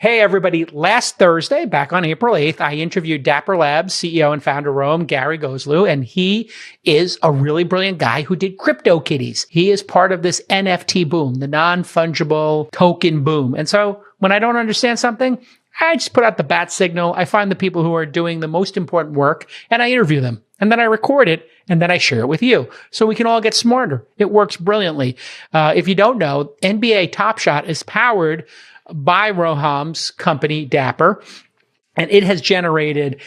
Hey, everybody. Last Thursday, back on April 8th, I interviewed Dapper Labs CEO and founder Roham, Gharegozlou, and he is a really brilliant guy who did CryptoKitties. He is part of this NFT boom, the non-fungible token boom. And so when I don't understand something, I just put out the bat signal. I find the people who are doing the most important work and I interview them. And then I record it and then I share it with you so we can all get smarter. It works brilliantly. If you don't know, NBA Top Shot is powered by Roham's company, Dapper, and it has generated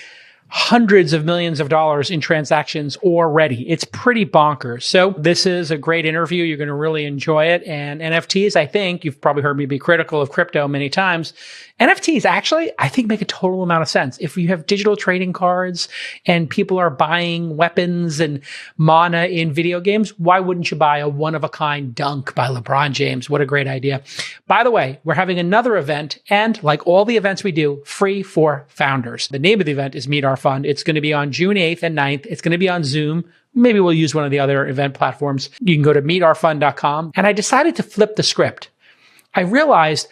hundreds of millions of dollars in transactions already. It's pretty bonkers. So this is a great interview. You're going to really enjoy it. And NFTs, I think, you've probably heard me be critical of crypto many times. NFTs actually, I think, make a total amount of sense. If you have digital trading cards and people are buying weapons and mana in video games, why wouldn't you buy a one-of-a-kind dunk by LeBron James? What a great idea. By the way, we're having another event, and like all the events we do, free for founders. The name of the event is Meet Our Fund. It's going to be on June 8th and 9th. It's going to be on Zoom. Maybe we'll use one of the other event platforms. You can go to meetourfund.com. And I decided to flip the script. I realized,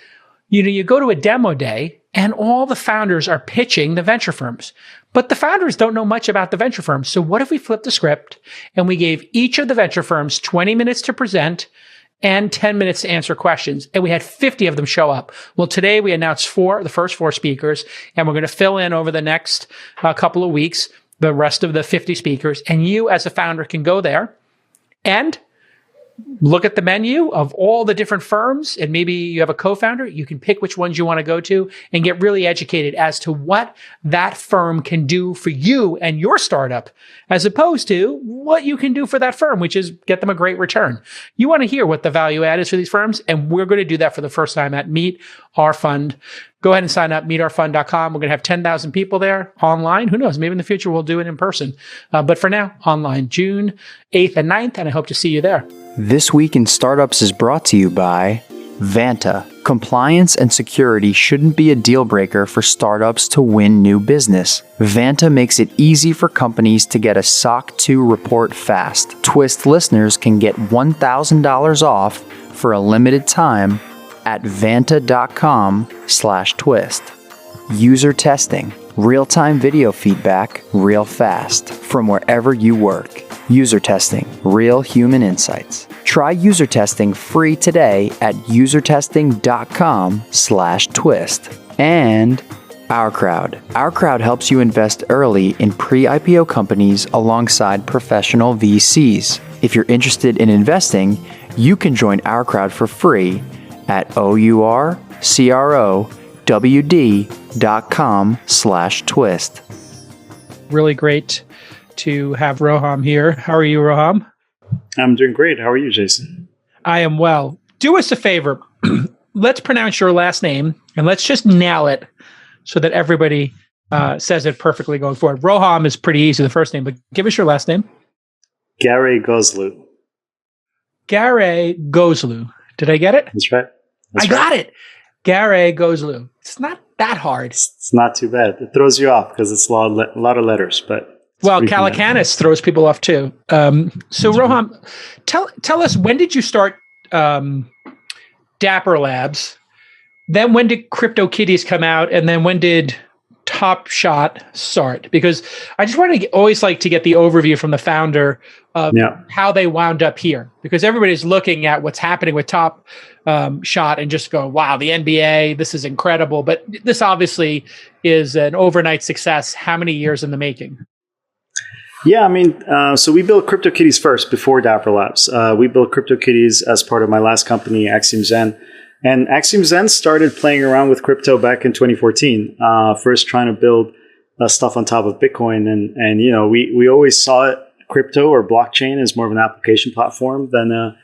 you go to a demo day and all the founders are pitching the venture firms, but the founders don't know much about the venture firms. So what if we flipped the script and we gave each of the venture firms 20 minutes to present and 10 minutes to answer questions, and we had 50 of them show up. Well, today we announced the first four speakers, and we're going to fill in over the next couple of weeks the rest of the 50 speakers, and you as a founder can go there and look at the menu of all the different firms, and maybe you have a co-founder. You can pick which ones you want to go to and get really educated as to what that firm can do for you and your startup, as opposed to what you can do for that firm, which is get them a great return. You want to hear what the value add is for these firms, and we're going to do that for the first time at Meet Our Fund. Go ahead and sign up, meetourfund.com. We're going to have 10,000 people there online. Who knows? Maybe in the future we'll do it in person. But for now, online, June 8th and 9th, and I hope to see you there. This Week in Startups is brought to you by Vanta. Compliance and security shouldn't be a deal breaker for startups to win new business. Vanta makes it easy for companies to get a SOC 2 report fast. Twist listeners can get $1,000 off for a limited time at vanta.com/twist. UserTesting. Real-time video feedback, real fast, from wherever you work. UserTesting. Real human insights. Try UserTesting free today at usertesting.com/twist. And OurCrowd. OurCrowd helps you invest early in pre-IPO companies alongside professional VCs. If you're interested in investing, you can join OurCrowd for free at OurCrowd.com/twist. Really great to have Roham here. How are you, Roham? I'm doing great. How are you, Jason? I am well. Do us a favor. Let's pronounce your last name and let's just nail it so that everybody says it perfectly going forward. Roham is pretty easy, the first name, but give us your last name. Gharegozlou. Gharegozlou. Did I get it? That's right. I got it. Gharegozlou. It's not that hard. It's not too bad. It throws you off because it's a lot of letters, but well, Calacanis throws people off too. So Roham, tell us, when did you start Dapper Labs? Then when did CryptoKitties come out? And then when did Top Shot start? Because I just want to always like to get the overview from the founder of how they wound up here. Because everybody's looking at what's happening with Top Shot and just go, wow, the NBA, this is incredible. But this obviously is an overnight success. How many years in the making? Yeah, I mean, so we built CryptoKitties first before Dapper Labs. We built CryptoKitties as part of my last company, Axiom Zen. And Axiom Zen started playing around with crypto back in 2014, first trying to build stuff on top of Bitcoin. And you know, we always saw crypto or blockchain as more of an application platform than a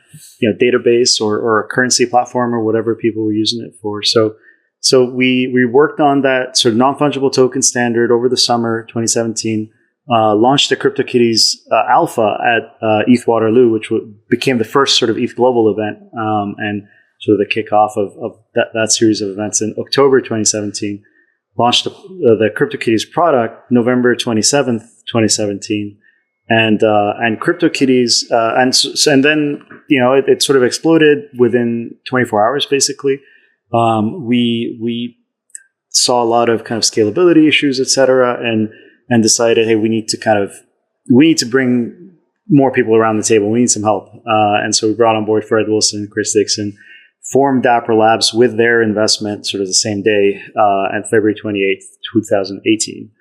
database or a currency platform or whatever people were using it for. So we worked on that sort of non-fungible token standard over the summer 2017. Launched the CryptoKitties Alpha at ETH Waterloo, which became the first sort of ETH Global event, and sort of the kickoff of that series of events in October 2017. Launched the CryptoKitties product November 27th, 2017, and CryptoKitties, and then it sort of exploded within 24 hours. Basically, we saw a lot of kind of scalability issues, et cetera, and decided, hey, we need to bring more people around the table. We need some help. And so we brought on board Fred Wilson and Chris Dixon, formed Dapper Labs with their investment sort of the same day, on February 28th, 2018.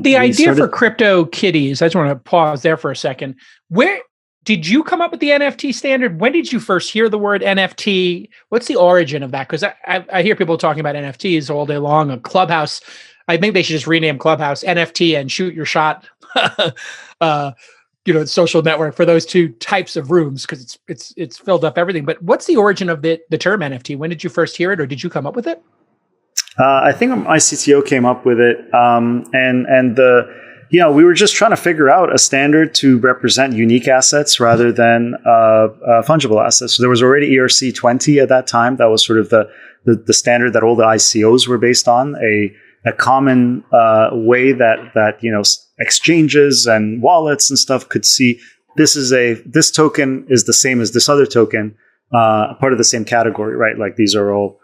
The idea for CryptoKitties, I just want to pause there for a second. Where did you come up with the NFT standard? When did you first hear the word NFT? What's the origin of that? Because I hear people talking about NFTs all day long. A Clubhouse, I think they should just rename Clubhouse NFT and shoot your shot. Social network for those two types of rooms, because it's filled up everything. But what's the origin of the term NFT? When did you first hear it, or did you come up with it? I think my CTO came up with it, we were just trying to figure out a standard to represent unique assets rather than fungible assets. So there was already ERC20 at that time. That was sort of the standard that all the ICOs were based on, a common way that exchanges and wallets and stuff could see this token is the same as this other token, part of the same category, right? Like these are all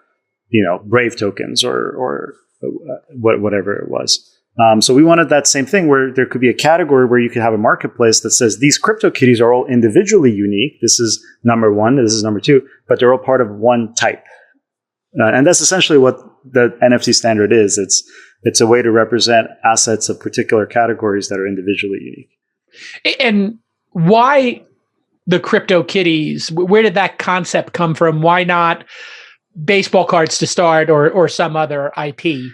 Brave tokens or whatever it was. So we wanted that same thing where there could be a category where you could have a marketplace that says these CryptoKitties are all individually unique. This is number one, this is number two, but they're all part of one type. And that's essentially what the NFT standard is. It's a way to represent assets of particular categories that are individually unique. And why the CryptoKitties? Where did that concept come from? Why not baseball cards to start or some other IP?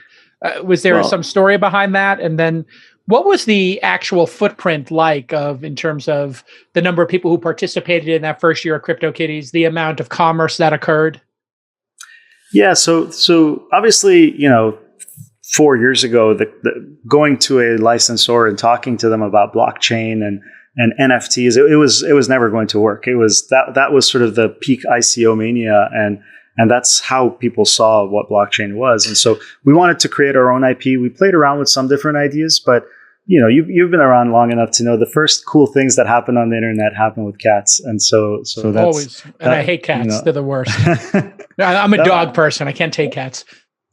Was there some story behind that? And then what was the actual footprint like in terms of the number of people who participated in that first year of CryptoKitties, the amount of commerce that occurred? Yeah, so obviously, 4 years ago, going to a licensor and talking to them about blockchain and NFTs, it was never going to work. It was that was sort of the peak ICO mania, and that's how people saw what blockchain was. And so we wanted to create our own IP. We played around with some different ideas, but you've bbeen around long enough to know the first cool things that happened on the internet happened with cats. And so that's always. And I hate cats. They're the worst. I'm a dog person. I can't take cats.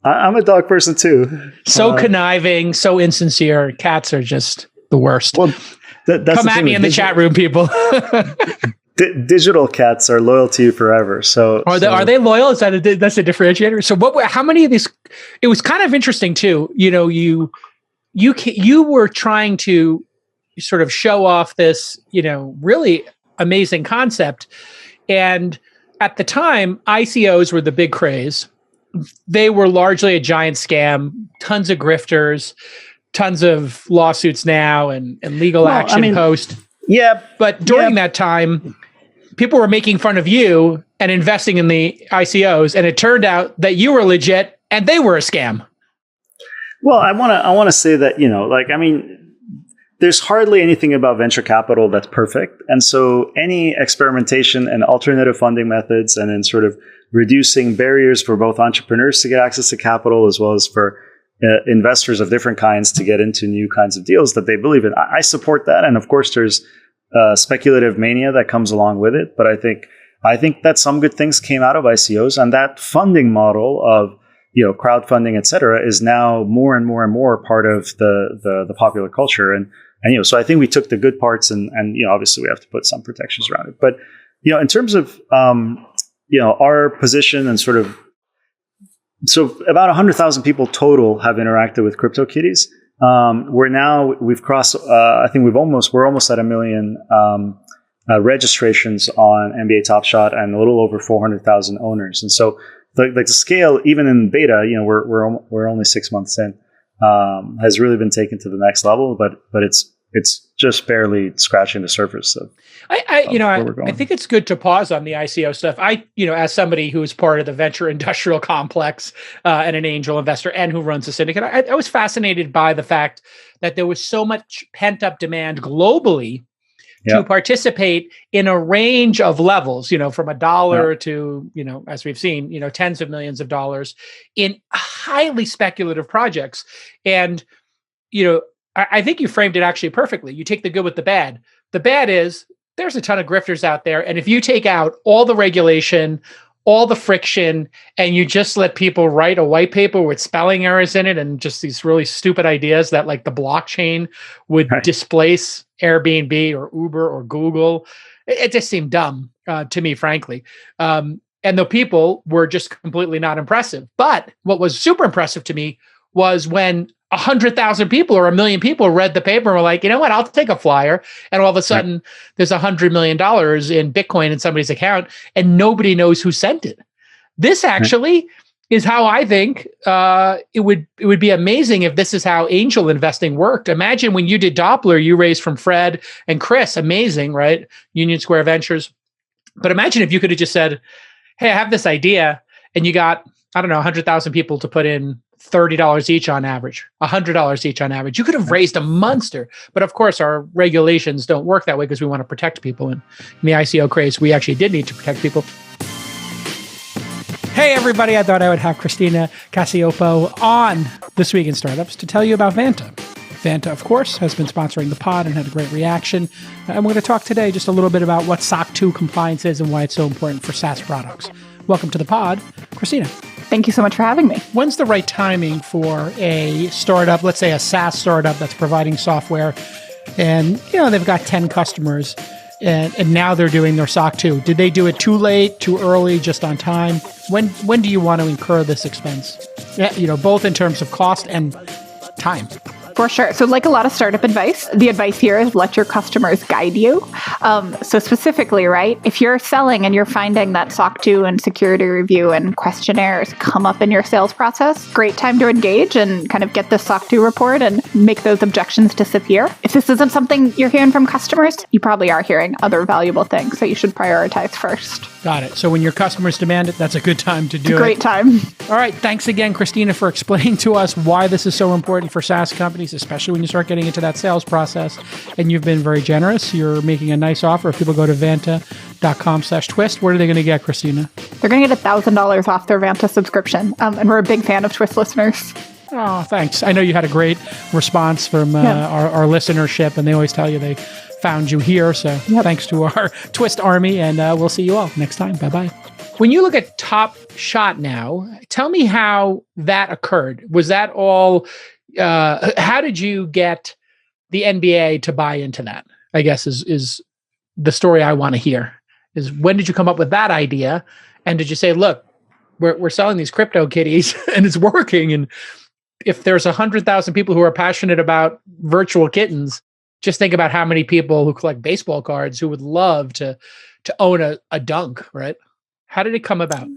I'm a dog person too. So conniving, so insincere. Cats are just the worst. Well, that's come at me in the chat room, people. Digital cats are loyal to you forever. So are they loyal? That's a differentiator. So how many of these? It was kind of interesting too. You were trying to sort of show off this, really amazing concept, and at the time, ICOs were the big craze. They were largely a giant scam. Tons of grifters, tons of lawsuits now, and legal action post. Yeah, but during that time, people were making fun of you and investing in the ICOs, and it turned out that you were legit and they were a scam. Well, I want to say that, there's hardly anything about venture capital that's perfect. And so any experimentation and alternative funding methods, and then sort of reducing barriers for both entrepreneurs to get access to capital, as well as for investors of different kinds to get into new kinds of deals that they believe in. I support that. And of course, there's speculative mania that comes along with it. But I think that some good things came out of ICOs, and that funding model of crowdfunding, et cetera, is now more and more and more part of the popular culture. And so I think we took the good parts, and obviously we have to put some protections around it. But in terms of our position and sort of, so about 100,000 people total have interacted with CryptoKitties. We've crossed. I think we're almost at 1 million registrations on NBA Top Shot, and a little over 400,000 owners. And so, the scale, even in beta, we're only 6 months in, has really been taken to the next level. But it's just barely scratching the surface of. I think it's good to pause on the ICO stuff. As somebody who is part of the venture industrial complex and an angel investor, and who runs a syndicate, I was fascinated by the fact that there was so much pent up demand globally to participate in a range of levels, from $1 to, as we've seen, tens of millions of dollars in highly speculative projects. And, I think you framed it actually perfectly. You take the good with the bad. The bad is there's a ton of grifters out there. And if you take out all the regulation, all the friction and you just let people write a white paper with spelling errors in it and just these really stupid ideas that like the blockchain would displace Airbnb or Uber or Google. It just seemed dumb to me, frankly. And the people were just completely not impressive. But what was super impressive to me was when 100,000 people or 1 million people read the paper and were like, you know what, I'll take a flyer. And all of a sudden there's $100 million in Bitcoin in somebody's account and nobody knows who sent it. This actually is how I think it would be amazing if this is how angel investing worked. Imagine when you did Doppler, you raised from Fred and Chris, amazing, right? Union Square Ventures. But imagine if you could have just said, hey, I have this idea, and you got, I don't know, 100,000 people to put in $30 each on average, $100 each on average. You could have raised a monster. But of course, our regulations don't work that way because we want to protect people. And in the ICO craze, we actually did need to protect people. Hey, everybody. I thought I would have Christina Cacioppo on This Week in Startups to tell you about Vanta. Vanta, of course, has been sponsoring the pod and had a great reaction. And we're going to talk today just a little bit about what SOC 2 compliance is and why it's so important for SaaS products. Welcome to the pod, Christina. Thank you so much for having me. When's the right timing for a startup, let's say a SaaS startup that's providing software, and they've got 10 customers, and now they're doing their SOC 2? Did they do it too late, too early, just on time? When do you want to incur this expense? Both in terms of cost and time. For sure. So like a lot of startup advice, the advice here is let your customers guide you. So specifically, right, if you're selling and you're finding that SOC 2 and security review and questionnaires come up in your sales process, great time to engage and kind of get the SOC 2 report and make those objections disappear. If this isn't something you're hearing from customers, you probably are hearing other valuable things that you should prioritize first. Got it. So when your customers demand it, that's a good time to do it. Great time. All right. Thanks again, Christina, for explaining to us why this is so important for SaaS companies, especially when you start getting into that sales process. And you've been very generous. You're making a nice offer. If people go to vanta.com/twist, what are they going to get, Christina? They're going to get $1,000 off their Vanta subscription. And we're a big fan of Twist listeners. Oh, thanks. I know you had a great response from our listenership, and they always tell you they found you here. So thanks to our Twist army, and we'll see you all next time. Bye-bye. When you look at Top Shot now, tell me how that occurred. Was that all, how did you get the NBA to buy into that? I guess is the story I want to hear. Is when did you come up with that idea? And did you say, look, we're selling these CryptoKitties and it's working. And if there's 100,000 people who are passionate about virtual kittens, just think about how many people who collect baseball cards who would love to own a dunk, right? How did it come about?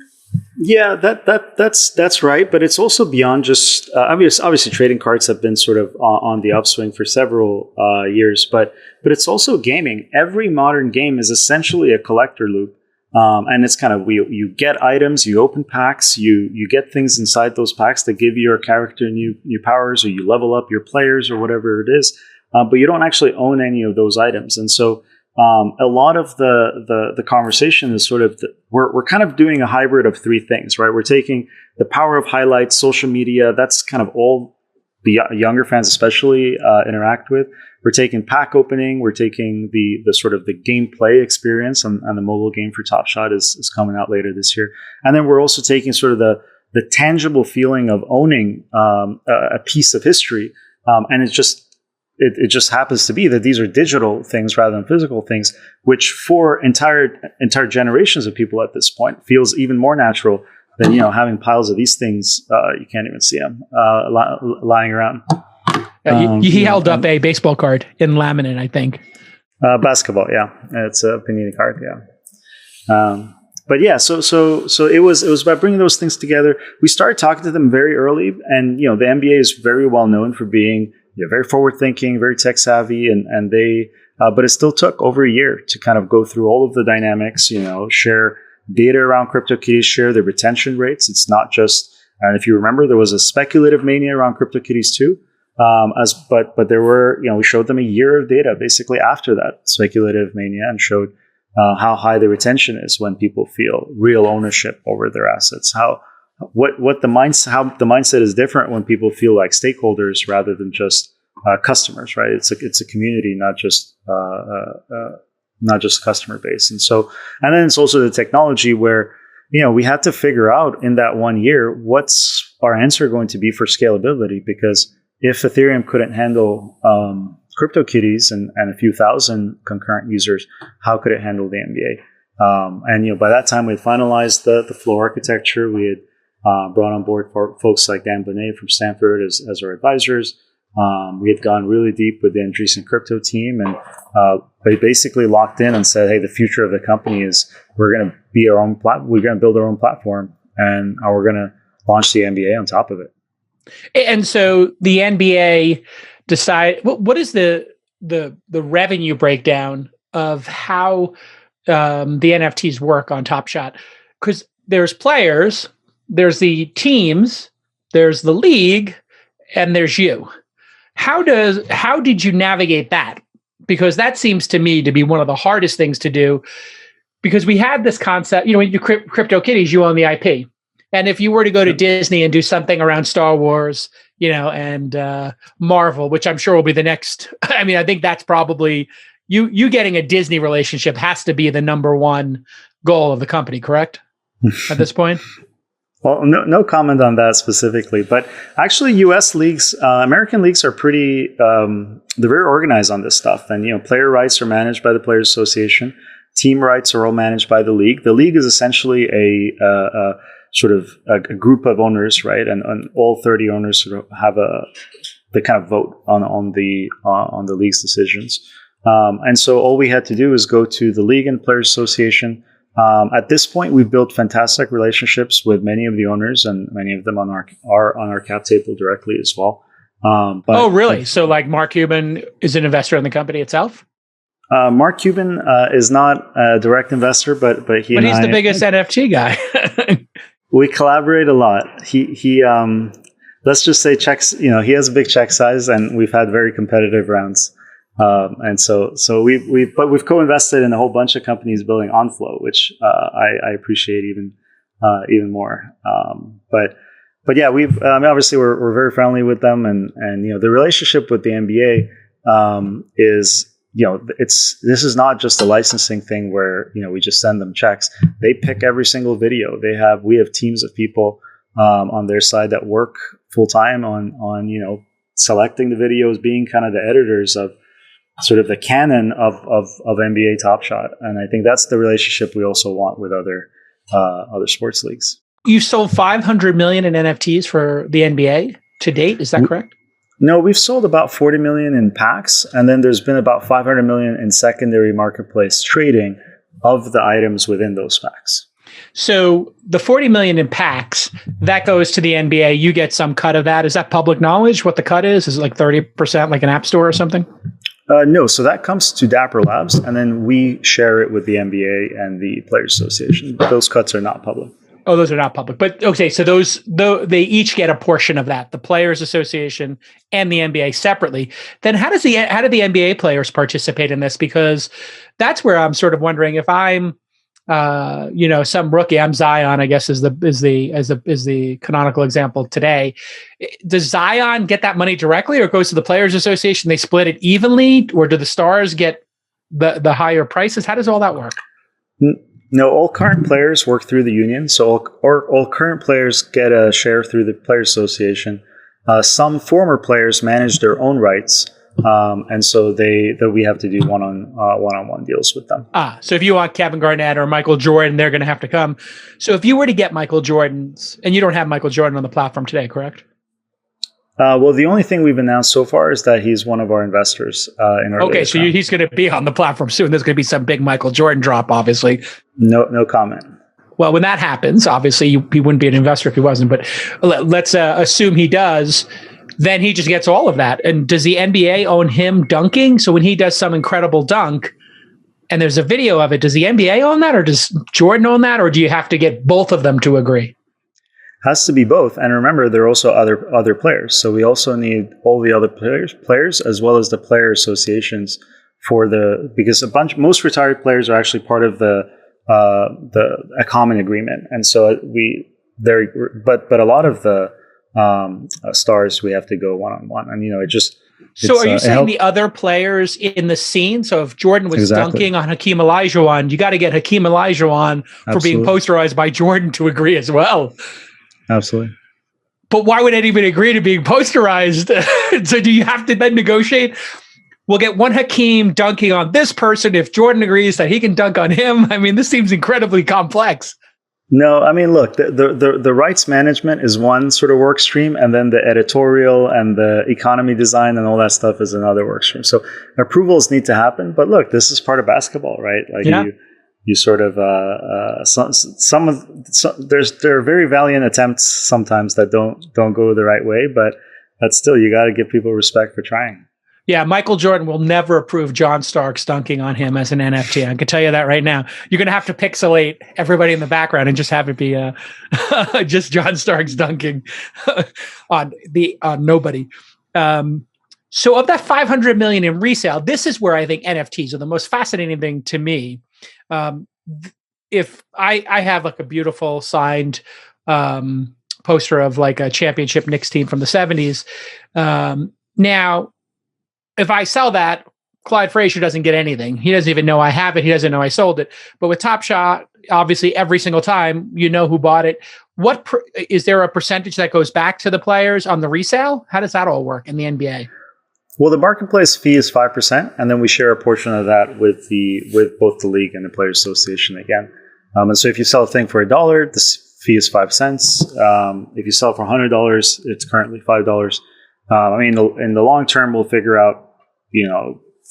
Yeah, that's right. But it's also beyond just obviously trading cards have been sort of on the upswing for several years. But it's also gaming. Every modern game is essentially a collector loop, and it's kind of you get items, you open packs, you get things inside those packs that give your character new powers, or you level up your players or whatever it is. But you don't actually own any of those items, and so a lot of the conversation is sort of we're kind of doing a hybrid of three things, right? We're taking the power of highlights, social media. That's kind of all the younger fans, especially, interact with. We're taking pack opening. We're taking the sort of the gameplay experience, and the mobile game for Top Shot is coming out later this year. And then we're also taking sort of the tangible feeling of owning a piece of history, and it's just. It just happens to be that these are digital things rather than physical things, which for entire generations of people at this point feels even more natural than having piles of these things. You can't even see them lying around. He held up a baseball card in laminate, I think. Basketball, yeah, it's a Panini card, yeah. But yeah, so it was about bringing those things together. We started talking to them very early, and the NBA is very well known for being very forward-thinking, very tech-savvy, and they. But it still took over a year to kind of go through all of the dynamics. Share data around CryptoKitties, share the retention rates. It's not just. And if you remember, there was a speculative mania around CryptoKitties too. But there were. We showed them a year of data basically after that speculative mania, and showed how high the retention is when people feel real ownership over their assets. How the mindset is different when people feel like stakeholders rather than just customers, right? It's a community, not just customer base. And then it's also the technology where we had to figure out in that 1 year, what's our answer going to be for scalability? Because if Ethereum couldn't handle CryptoKitties and a few thousand concurrent users, how could it handle the NBA? And by that time, we had finalized the flow architecture. We had brought on board folks like Dan Bonet from Stanford as our advisors. We had gone really deep with the Andreessen Crypto team, and they basically locked in and said, "Hey, the future of the company is we're going to be our own we're going to build our own platform, and we're going to launch the NBA on top of it." And so the NBA what is the revenue breakdown of how the NFTs work on Top Shot? Because there's players, there's the teams, there's the league, and there's you. How did you navigate that? Because that seems to me to be one of the hardest things to do. Because we had this concept, when you do CryptoKitties, you own the IP. And if you were to go to Disney and do something around Star Wars, and Marvel, which I'm sure will be the next, I think that's probably, you getting a Disney relationship has to be the number one goal of the company, correct? At this point? Well, no comment on that specifically, but actually U.S. leagues, American leagues are pretty, they're very organized on this stuff. And, player rights are managed by the Players Association. Team rights are all managed by the league. The league is essentially a sort of a group of owners, right? And all 30 owners sort of have the kind of vote on the league's decisions. And so all we had to do is go to the league and Players Association. At this point, we've built fantastic relationships with many of the owners, and many of them are on our cap table directly as well. Oh, really? So, like, Mark Cuban is an investor in the company itself? Mark Cuban is not a direct investor, but he's the biggest NFT guy. We collaborate a lot. He let's just say checks. He has a big check size, and we've had very competitive rounds. And so we've co-invested in a whole bunch of companies building on flow, which I appreciate even more. But yeah, we've obviously we're very friendly with them, and the relationship with the NBA is this is not just a licensing thing where we just send them checks. They pick every single video. We have teams of people on their side that work full time on selecting the videos, being kind of the editors of sort of the canon of NBA Top Shot. And I think that's the relationship we also want with other sports leagues. You sold 500 million in NFTs for the NBA to date. Is that correct? No, we've sold about 40 million in packs. And then there's been about 500 million in secondary marketplace trading of the items within those packs. So the 40 million in packs, that goes to the NBA. You get some cut of that. Is that public knowledge what the cut is? Is it like 30%, like an app store or something? No, so that comes to Dapper Labs, and then we share it with the NBA and the Players Association. Those cuts are not public. Oh, those are not public. But okay, so they each get a portion of that, the Players Association and the NBA separately. Then how did the NBA players participate in this? Because that's where I'm sort of wondering if I'm some rookie. I'm Zion, I guess, is the canonical example today. Does Zion get that money directly, or it goes to the Players Association? They split it evenly, or do the stars get the higher prices? How does all that work? No, all current players work through the union. So all current players get a share through the Players Association. Some former players manage their own rights. And so we have to do one-on-one deals with them. So if you want Kevin Garnett or Michael Jordan, they're going to have to come. So if you were to get Michael Jordan's, and you don't have Michael Jordan on the platform today, correct? Well, the only thing we've announced so far is that he's one of our investors in our. Okay, so he's going to be on the platform soon. There's going to be some big Michael Jordan drop, obviously. No comment. Well, when that happens, obviously he wouldn't be an investor if he wasn't. But let's assume he does. Then he just gets all of that. And does the NBA own him dunking? So when he does some incredible dunk and there's a video of it, does the NBA own that, or does Jordan own that, or do you have to get both of them to agree? Has to be both. And remember, there are also other players. So we also need all the other players as well as the player associations because most retired players are actually part of a common agreement. And so but a lot of the stars, we have to go one-on-one. And, it just... So are you saying the other players in the scene? So if Jordan was dunking on Hakeem Olajuwon, you got to get Hakeem Olajuwon for being posterized by Jordan to agree as well. Absolutely. But why would anybody agree to being posterized? So do you have to then negotiate? We'll get one Hakeem dunking on this person if Jordan agrees that he can dunk on him. I mean, this seems incredibly complex. No, I mean, look, the rights management is one sort of work stream, and then the editorial and the economy design and all that stuff is another work stream. So approvals need to happen. But look, this is part of basketball, right? Like you sort of there are very valiant attempts sometimes that don't go the right way, but still you got to give people respect for trying. Yeah, Michael Jordan will never approve John Starks dunking on him as an NFT. I can tell you that right now. You're going to have to pixelate everybody in the background and just have it be just John Starks dunking on nobody. So of that 500 million in resale, this is where I think NFTs are the most fascinating thing to me. If I have like a beautiful signed poster of like a championship Knicks team from the 70s. Now, if I sell that, Clyde Frazier doesn't get anything. He doesn't even know I have it. He doesn't know I sold it. But with Top Shot, obviously every single time you know who bought it. Is there a percentage that goes back to the players on the resale? How does that all work in the NBA? Well, the marketplace fee is 5%, and then we share a portion of that with both the league and the Players Association again. And so if you sell a thing for $1, the fee is 5 cents. If you sell for $100, it's currently $5. I mean, in the long term, we'll figure out,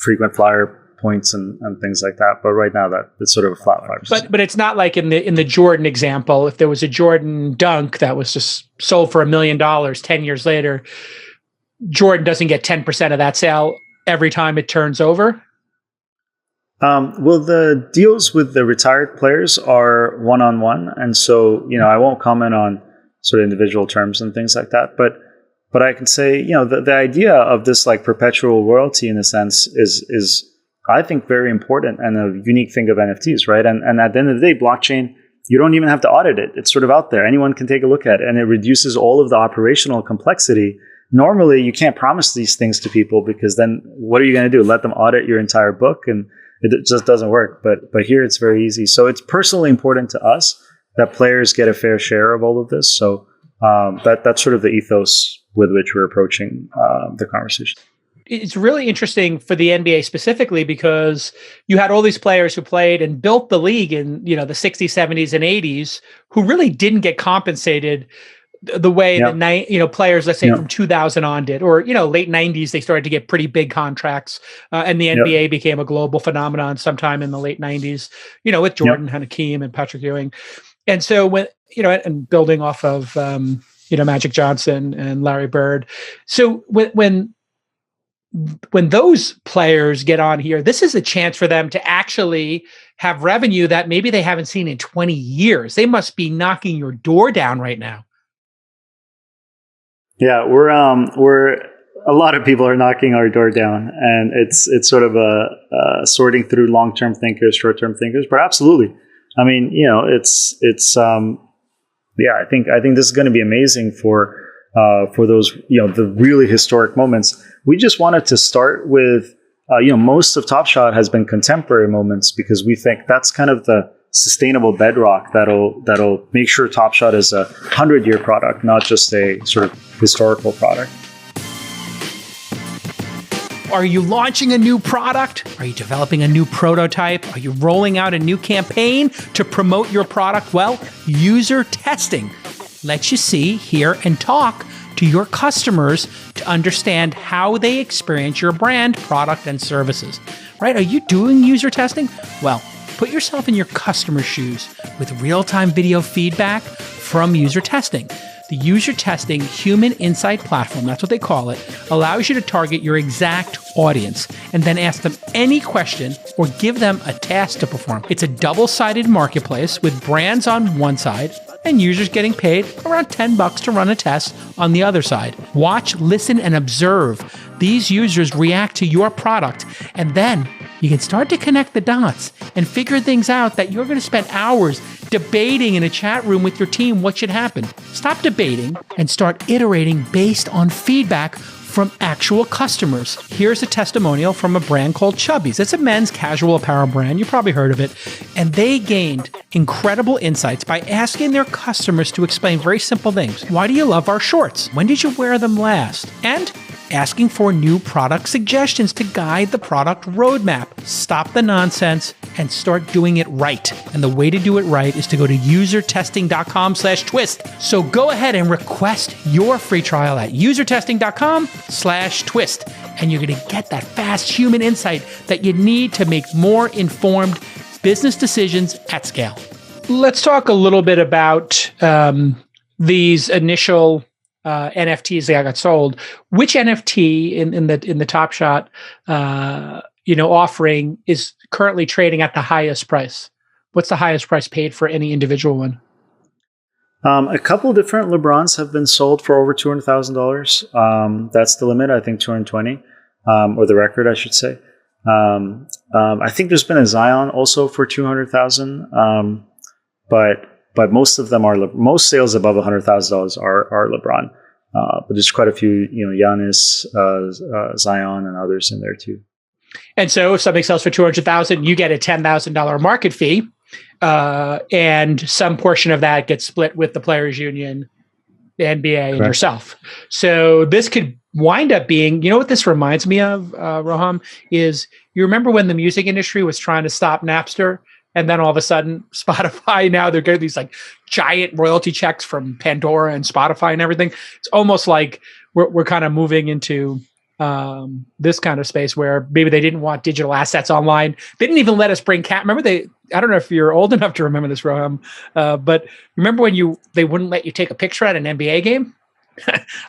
frequent flyer points and things like that. But right now, that it's sort of a flat 5%. But it's not like in the Jordan example. If there was a Jordan dunk that was just sold for $1 million 10 years later, Jordan doesn't get 10% of that sale every time it turns over. Well, the deals with the retired players are one-on-one, and so I won't comment on sort of individual terms and things like that, but I can say, the idea of this like perpetual royalty in a sense is I think very important and a unique thing of NFTs, right? And at the end of the day, blockchain, you don't even have to audit it. It's sort of out there. Anyone can take a look at it, and it reduces all of the operational complexity. Normally, you can't promise these things to people because then what are you going to do? Let them audit your entire book? And it just doesn't work. But here it's very easy. So it's personally important to us that players get a fair share of all of this. So that's sort of the ethos with which we're approaching the conversation. It's really interesting for the NBA specifically because you had all these players who played and built the league in the 60s, 70s, and 80s who really didn't get compensated the way that players, let's say from 2000 on did, or late 90s they started to get pretty big contracts, and the NBA became a global phenomenon sometime in the late 90s. With Jordan, Hakeem, and Patrick Ewing, and so when and building off of Magic Johnson and Larry Bird. So when those players get on here, this is a chance for them to actually have revenue that maybe they haven't seen in 20 years. They must be knocking your door down right now. Yeah, we're a lot of people are knocking our door down, and it's sort of a sorting through long-term thinkers, short-term thinkers. But absolutely, I mean, I think this is going to be amazing for those the really historic moments. We just wanted to start with most of Top Shot has been contemporary moments because we think that's kind of the sustainable bedrock that'll make sure Top Shot is a 100-year product, not just a sort of historical product. Are you launching a new product? Are you developing a new prototype? Are you rolling out a new campaign to promote your product? Well, UserTesting lets you see, hear, and talk to your customers to understand how they experience your brand, product, and services. Right? Are you doing user testing? Well, put yourself in your customer's shoes with real-time video feedback from UserTesting. The UserTesting Human Insight Platform, that's what they call it, allows you to target your exact audience and then ask them any question or give them a task to perform. It's a double-sided marketplace with brands on one side and users getting paid around $10 to run a test on the other side. Watch, listen, and observe these users react to your product, and then you can start to connect the dots and figure things out that you're going to spend hours debating in a chat room with your team what should happen. Stop debating and start iterating based on feedback from actual customers. Here's a testimonial from a brand called Chubbies. It's a men's casual apparel brand. You probably heard of it. And they gained incredible insights by asking their customers to explain very simple things. Why do you love our shorts? When did you wear them last? And asking for new product suggestions to guide the product roadmap. Stop the nonsense and start doing it right. And the way to do it right is to go to usertesting.com/twist. So go ahead and request your free trial at usertesting.com/twist. And you're going to get that fast human insight that you need to make more informed business decisions at scale. Let's talk a little bit about these initial NFTs that got sold. Which NFT in the Top Shot offering is currently trading at the highest price? What's the highest price paid for any individual one? A couple different LeBrons have been sold for over $200,000. That's the limit. I think 220, or the record, I should say. I think there's been a Zion also for 200,000. But most of them most sales above $100,000 are LeBron. But there's quite a few, Giannis, Zion, and others in there too. And so, if something sells for $200,000, you get a $10,000 market fee, and some portion of that gets split with the Players Union, the NBA, and yourself. So this could wind up being, what this reminds me of, Roham, is you remember when the music industry was trying to stop Napster? And then all of a sudden, Spotify, now they're getting these like giant royalty checks from Pandora and Spotify and everything. It's almost like we're kind of moving into this kind of space where maybe they didn't want digital assets online. They didn't even let us bring remember I don't know if you're old enough to remember this, Roham, but remember when they wouldn't let you take a picture at an NBA game?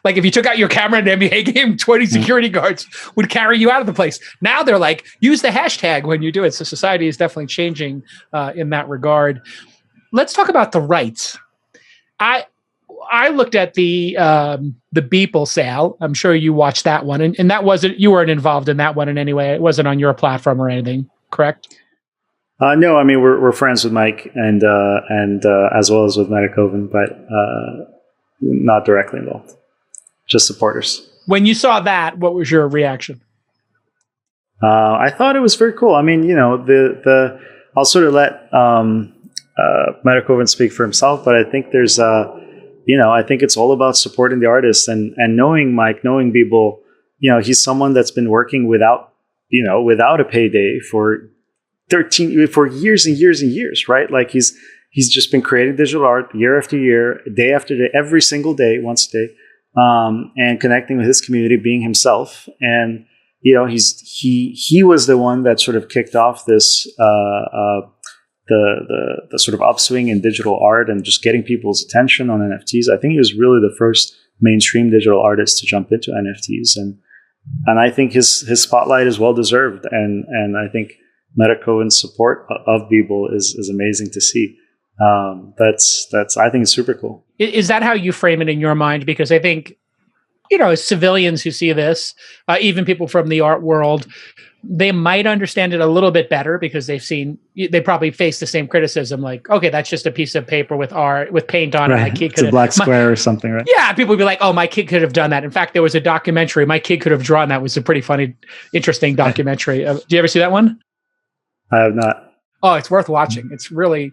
Like if you took out your camera at an NBA game, 20 security guards would carry you out of the place. Now they're like, use the hashtag when you do it. So society is definitely changing in that regard. Let's talk about the rights. I looked at the Beeple sale. I'm sure you watched that one, and that wasn't, you weren't involved in that one in any way. It wasn't on your platform or anything, correct? No, I mean we're friends with Mike and as well as with Metakoven, but not directly involved, just supporters. When you saw that, what was your reaction? I thought it was very cool. I mean, I'll sort of let Metakoven speak for himself, but I think there's, I think it's all about supporting the artists and knowing Mike, knowing Beeple, he's someone that's been working without a payday for years and years and years, right? Like he's just been creating digital art year after year, day after day, every single day, once a day, and connecting with his community, being himself. And he was the one that sort of kicked off this the sort of upswing in digital art and just getting people's attention on NFTs. I think he was really the first mainstream digital artist to jump into NFTs, and I think his spotlight is well deserved. And I think Metakoven's support of Beeple is amazing to see. That's I think it's super cool. Is that how you frame it in your mind? Because I think, as civilians who see this, even people from the art world, they might understand it a little bit better because they probably face the same criticism. Like, okay, that's just a piece of paper with art, with paint on it. My kid it's a black square or something, right? Yeah, people would be like, oh, my kid could have done that. In fact, there was a documentary, my kid could have drawn that. It was a pretty funny, interesting documentary. Do you ever see that one? I have not. Oh, it's worth watching. It's really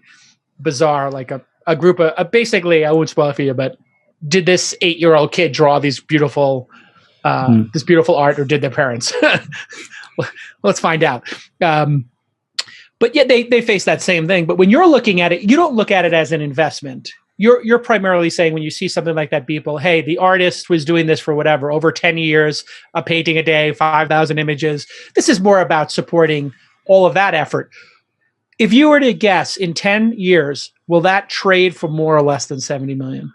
bizarre. Like a group of, basically, I won't spoil it for you, but did this 8-year-old kid draw these beautiful, this beautiful art, or did their parents? Let's find out. But yeah, they face that same thing. But when you're looking at it, you don't look at it as an investment. You're primarily saying when you see something like that, people, hey, the artist was doing this for whatever, over 10 years, a painting a day, 5,000 images. This is more about supporting all of that effort. If you were to guess, in 10 years, will that trade for more or less than 70 million?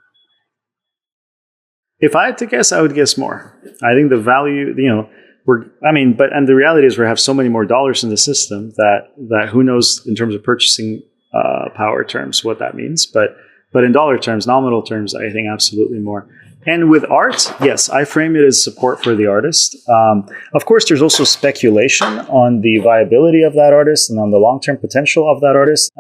If I had to guess, I would guess more. I think the value, and the reality is we have so many more dollars in the system that who knows in terms of purchasing power terms what that means. But in dollar terms, nominal terms, I think absolutely more. And with art, yes, I frame it as support for the artist. Of course, there's also speculation on the viability of that artist and on the long-term potential of that artist.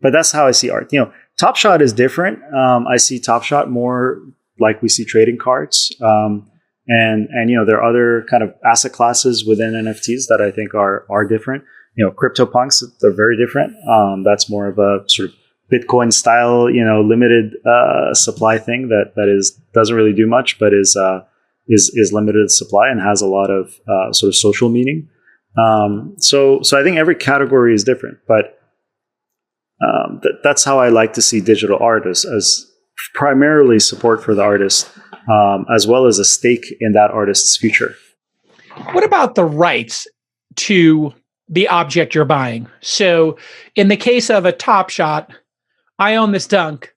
But that's how I see art. Top Shot is different. I see Top Shot more like we see trading cards. And there are other kind of asset classes within NFTs that I think are different. CryptoPunks, they're very different. That's more of a sort of Bitcoin style, limited supply thing that doesn't really do much, but is limited supply and has a lot of sort of social meaning. So I think every category is different, but that's how I like to see digital art as primarily support for the artist, as well as a stake in that artist's future. What about the rights to the object you're buying? So in the case of a Top Shot, I own this dunk.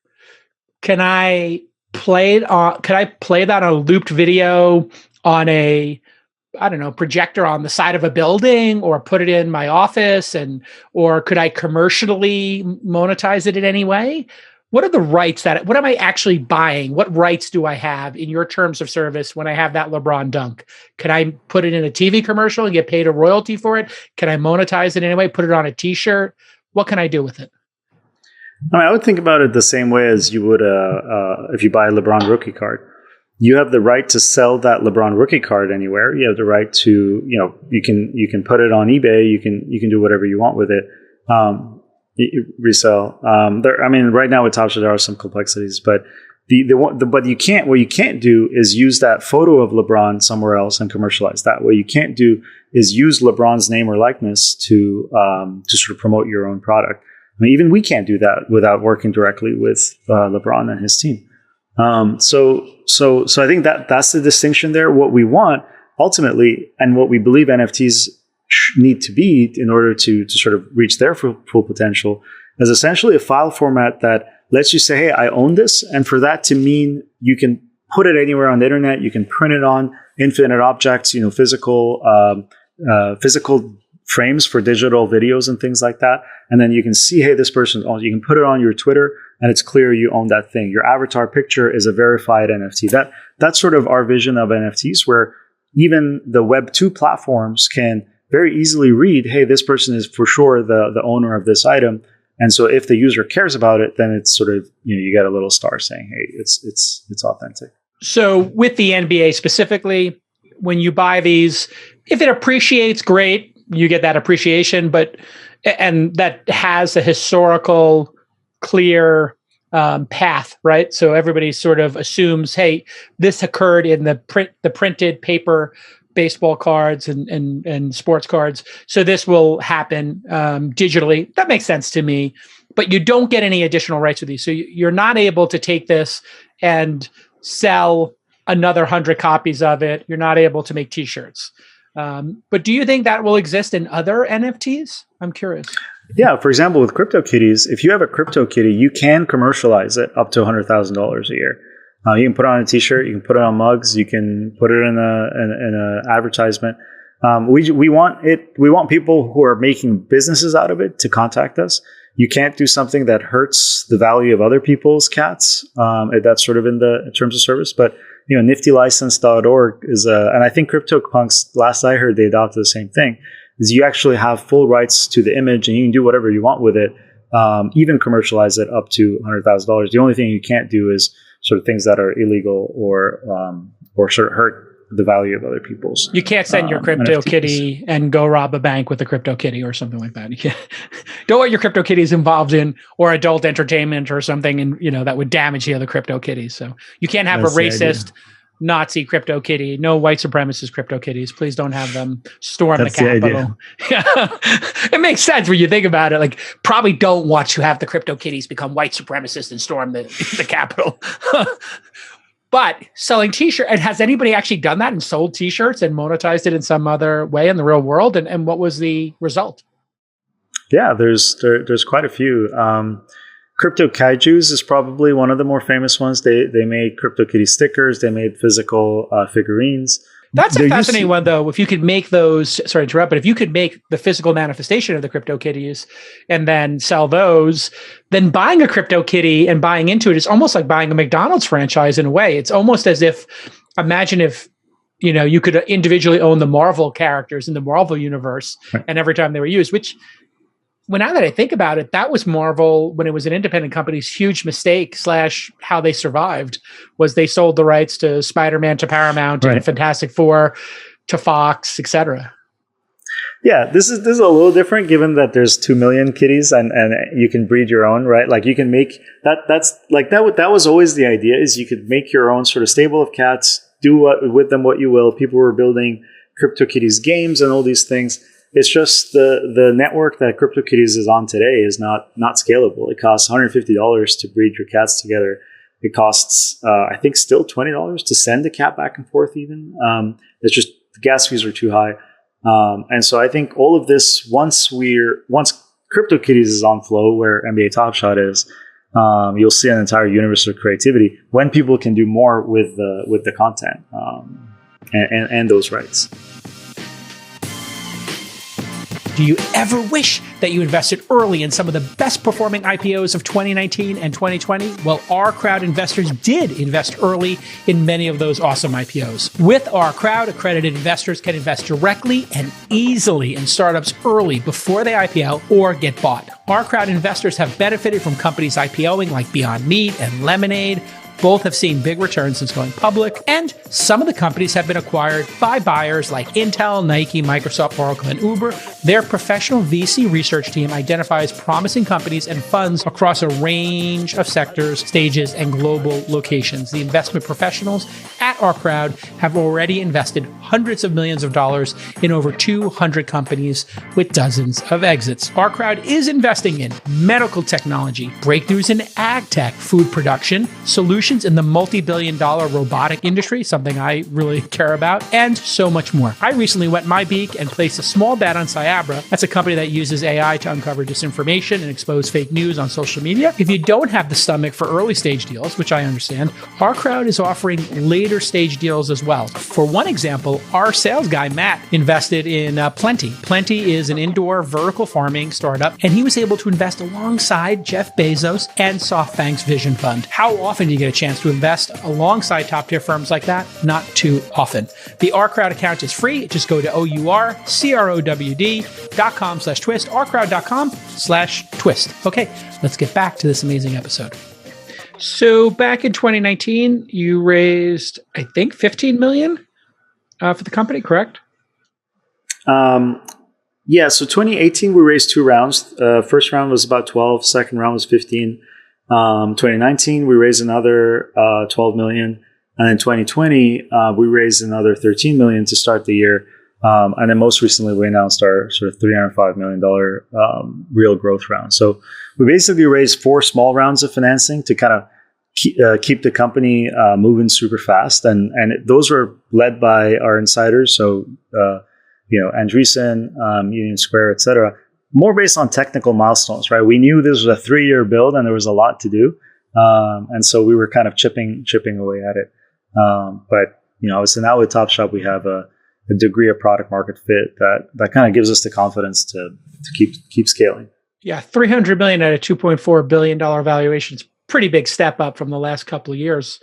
Can I play that on a looped video on a, I don't know, projector on the side of a building, or put it in my office, or could I commercially monetize it in any way? What are the rights what am I actually buying? What rights do I have in your terms of service when I have that LeBron dunk? Can I put it in a TV commercial and get paid a royalty for it? Can I monetize it in any way? Put it on a t-shirt? What can I do with it? I would think about it the same way as you would if you buy a LeBron rookie card. You have the right to sell that LeBron rookie card anywhere. You have the right to, you can put it on eBay. You can do whatever you want with it. Resell. Right now with Top Shot there are some complexities, but what you can't do is use that photo of LeBron somewhere else and commercialize that. What you can't do is use LeBron's name or likeness to sort of promote your own product. Even we can't do that without working directly with LeBron and his team. So I think that's the distinction there. What we want ultimately, and what we believe NFTs need to be in order to sort of reach their full potential, is essentially a file format that lets you say, hey, I own this. And for that to mean you can put it anywhere on the internet, you can print it on infinite objects, physical frames for digital videos and things like that. And then you can see, hey, this person owns. You can put it on your Twitter and it's clear you own that thing. Your avatar picture is a verified NFT. That's sort of our vision of NFTs, where even the Web 2 platforms can very easily read, hey, this person is for sure the owner of this item. And so if the user cares about it, then it's sort of, you get a little star saying, hey, it's authentic. So with the NBA specifically, when you buy these, if it appreciates, great, you get that appreciation, and that has a historical, clear path, right? So everybody sort of assumes, hey, this occurred in the printed paper baseball cards and sports cards. So this will happen digitally. That makes sense to me, but you don't get any additional rights with these. So you're not able to take this and sell another 100 copies of it. You're not able to make t-shirts. But do you think that will exist in other NFTs? I'm curious. Yeah, for example, with CryptoKitties, if you have a CryptoKitty, you can commercialize it up to $100,000 a year. You can put it on a t-shirt, you can put it on mugs, you can put it in an advertisement. We want people who are making businesses out of it to contact us. You can't do something that hurts the value of other people's cats. That's sort of in terms of service, but niftylicense.org is and I think CryptoPunks, last I heard, they adopted the same thing, is you actually have full rights to the image and you can do whatever you want with it, even commercialize it up to $100,000. The only thing you can't do is sort of things that are illegal or sort of hurt the value of other people's. You can't send your CryptoKitty and go rob a bank with a CryptoKitty or something like that. You don't want your CryptoKitties involved in or adult entertainment or something, and that would damage the other CryptoKitties. So you can't have a racist Nazi CryptoKitty, no white supremacist CryptoKitties. Please don't have them storm the Capitol. It makes sense when you think about it. Like, probably don't want to have the CryptoKitties become white supremacists and storm the Capitol. But selling t-shirts, and has anybody actually done that and sold t-shirts and monetized it in some other way in the real world? And what was the result? Yeah, there's quite a few. Crypto Kaijus is probably one of the more famous ones. They made CryptoKitty stickers. They made physical figurines. That's a There used fascinating to- one, though. If you could make those, sorry to interrupt, but if you could make the physical manifestation of the CryptoKitties and then sell those, then buying a CryptoKitty and buying into it is almost like buying a McDonald's franchise in a way. It's almost as if, imagine if, you could individually own the Marvel characters in the Marvel universe, and every time they were used, which, well, now that I think about it, that was Marvel when it was an independent company's huge mistake / how they survived was they sold the rights to Spider-Man to Paramount and Fantastic Four to Fox, etc. Yeah, this is a little different given that there's 2 million kitties and you can breed your own, right? Like you can make that's like that was always the idea is you could make your own sort of stable of cats, do with them what you will. People were building CryptoKitties games and all these things. It's just the network that CryptoKitties is on today is not scalable. It costs $150 to breed your cats together. It costs, I think, still $20 to send a cat back and forth. Even it's just the gas fees are too high, and so I think all of this once CryptoKitties is on Flow, where NBA Top Shot is, you'll see an entire universe of creativity when people can do more with the content and those rights. Do you ever wish that you invested early in some of the best performing IPOs of 2019 and 2020? Well, OurCrowd investors did invest early in many of those awesome IPOs. With OurCrowd, accredited investors can invest directly and easily in startups early before they IPO or get bought. OurCrowd investors have benefited from companies IPOing like Beyond Meat and Lemonade. Both have seen big returns since going public, and some of the companies have been acquired by buyers like Intel, Nike, Microsoft, Oracle, and Uber. Their professional VC research team identifies promising companies and funds across a range of sectors, stages, and global locations. The investment professionals at OurCrowd have already invested hundreds of millions of dollars in over 200 companies with dozens of exits. OurCrowd is investing in medical technology, breakthroughs in ag tech, food production, solutions in the multi-billion-dollar robotic industry, something I really care about, and so much more. I recently wet my beak and placed a small bet on Cyabra. That's a company that uses AI to uncover disinformation and expose fake news on social media. If you don't have the stomach for early stage deals, which I understand, OurCrowd is offering later stage deals as well. For one example, our sales guy, Matt, invested in Plenty. Plenty is an indoor vertical farming startup, and he was able to invest alongside Jeff Bezos and SoftBank's Vision Fund. How often do you get a chance to invest alongside top-tier firms like that? Not too often. The OurCrowd account is free. Just go to OurCrowd.com/twist, OurCrowd.com/twist. Okay, let's get back to this amazing episode. So back in 2019, you raised, I think, 15 million for the company, correct? Yeah, so 2018, we raised 2 rounds. First round was about 12, second round was 15. 2019, we raised another 12 million. And in 2020, we raised another 13 million to start the year. And then most recently, we announced our sort of $305 million real growth round. So we basically raised 4 small rounds of financing to kind of keep the company moving super fast. And those were led by our insiders. So, Andreessen, Union Square, et cetera. More based on technical milestones, right? We knew this was a 3-year build and there was a lot to do. And so we were kind of chipping away at it. But, obviously now with Top Shop, we have a degree of product market fit that kind of gives us the confidence to keep scaling. Yeah, $300 million at a $2.4 billion valuation is pretty big step up from the last couple of years.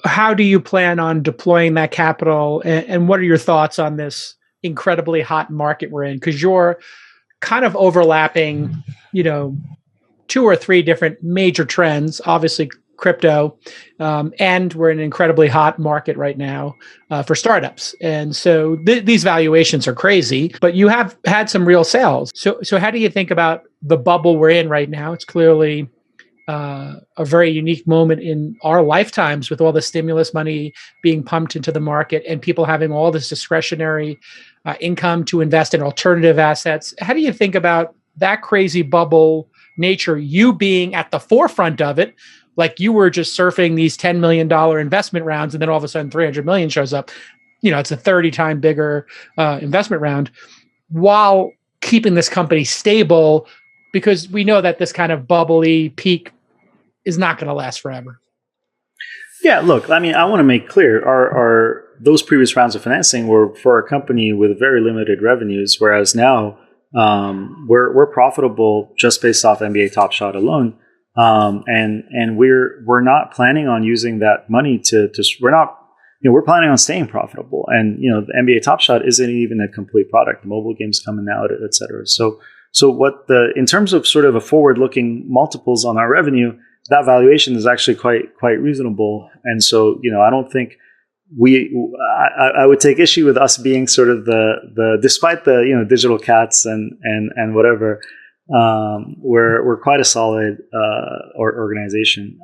How do you plan on deploying that capital? And what are your thoughts on this incredibly hot market we're in? Because you're kind of overlapping, 2 or 3 different major trends, obviously crypto, and we're in an incredibly hot market right now for startups. And so these valuations are crazy, but you have had some real sales. So how do you think about the bubble we're in right now? It's clearly a very unique moment in our lifetimes with all the stimulus money being pumped into the market and people having all this discretionary income to invest in alternative assets. How do you think about that crazy bubble nature, you being at the forefront of it, like you were just surfing these $10 million investment rounds and then all of a sudden 300 million shows up? It's a 30 time bigger investment round while keeping this company stable, because we know that this kind of bubbly peak is not going to last forever. Yeah, look, I mean, I want to make clear our those previous rounds of financing were for a company with very limited revenues, whereas now we're profitable just based off NBA Top Shot alone, and we're not planning on using that money to we're not. We're planning on staying profitable, and the NBA Top Shot isn't even a complete product. The mobile game's coming out, et cetera. So in terms of sort of a forward-looking multiples on our revenue, that valuation is actually quite reasonable. And so I don't think I would take issue with us being sort of the despite the digital cats and whatever. We're quite a solid organization.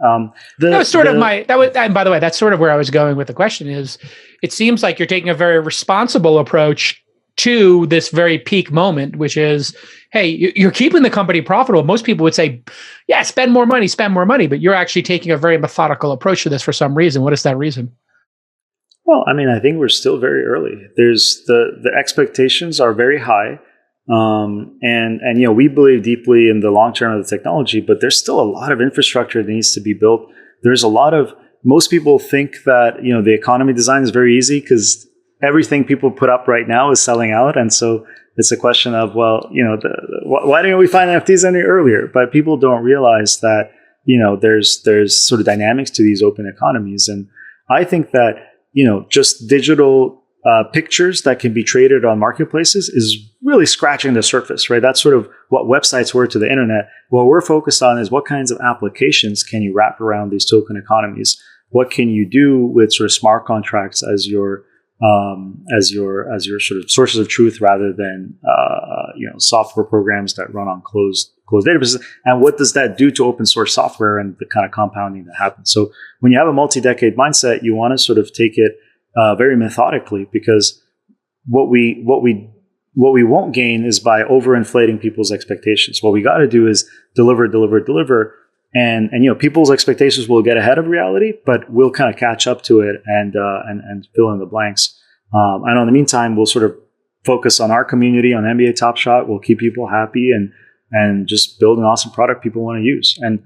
That was sort of and by the way, that's sort of where I was going with the question is, it seems like you're taking a very responsible approach to this very peak moment, which is, hey, you're keeping the company profitable. Most people would say, yeah, spend more money, but you're actually taking a very methodical approach to this for some reason. What is that reason? Well, I mean, I think we're still very early. There's the expectations are very high. And we believe deeply in the long term of the technology, but there's still a lot of infrastructure that needs to be built. There's most people think that, the economy design is very easy because everything people put up right now is selling out. And so it's a question of, well, why didn't we find NFTs any earlier? But people don't realize that, there's sort of dynamics to these open economies. And I think that, just digital pictures that can be traded on marketplaces is really scratching the surface, right? That's sort of what websites were to the internet. What we're focused on is what kinds of applications can you wrap around these token economies? What can you do with sort of smart contracts as your sort of sources of truth rather than software programs that run on closed databases? And what does that do to open source software and the kind of compounding that happens? So when you have a multi-decade mindset, you want to sort of take it very methodically, because what we won't gain is by overinflating people's expectations. What we got to do is deliver, and people's expectations will get ahead of reality, but we'll kind of catch up to it and fill in the blanks. And in the meantime, we'll sort of focus on our community, on NBA Top Shot. We'll keep people happy and just build an awesome product people want to use. And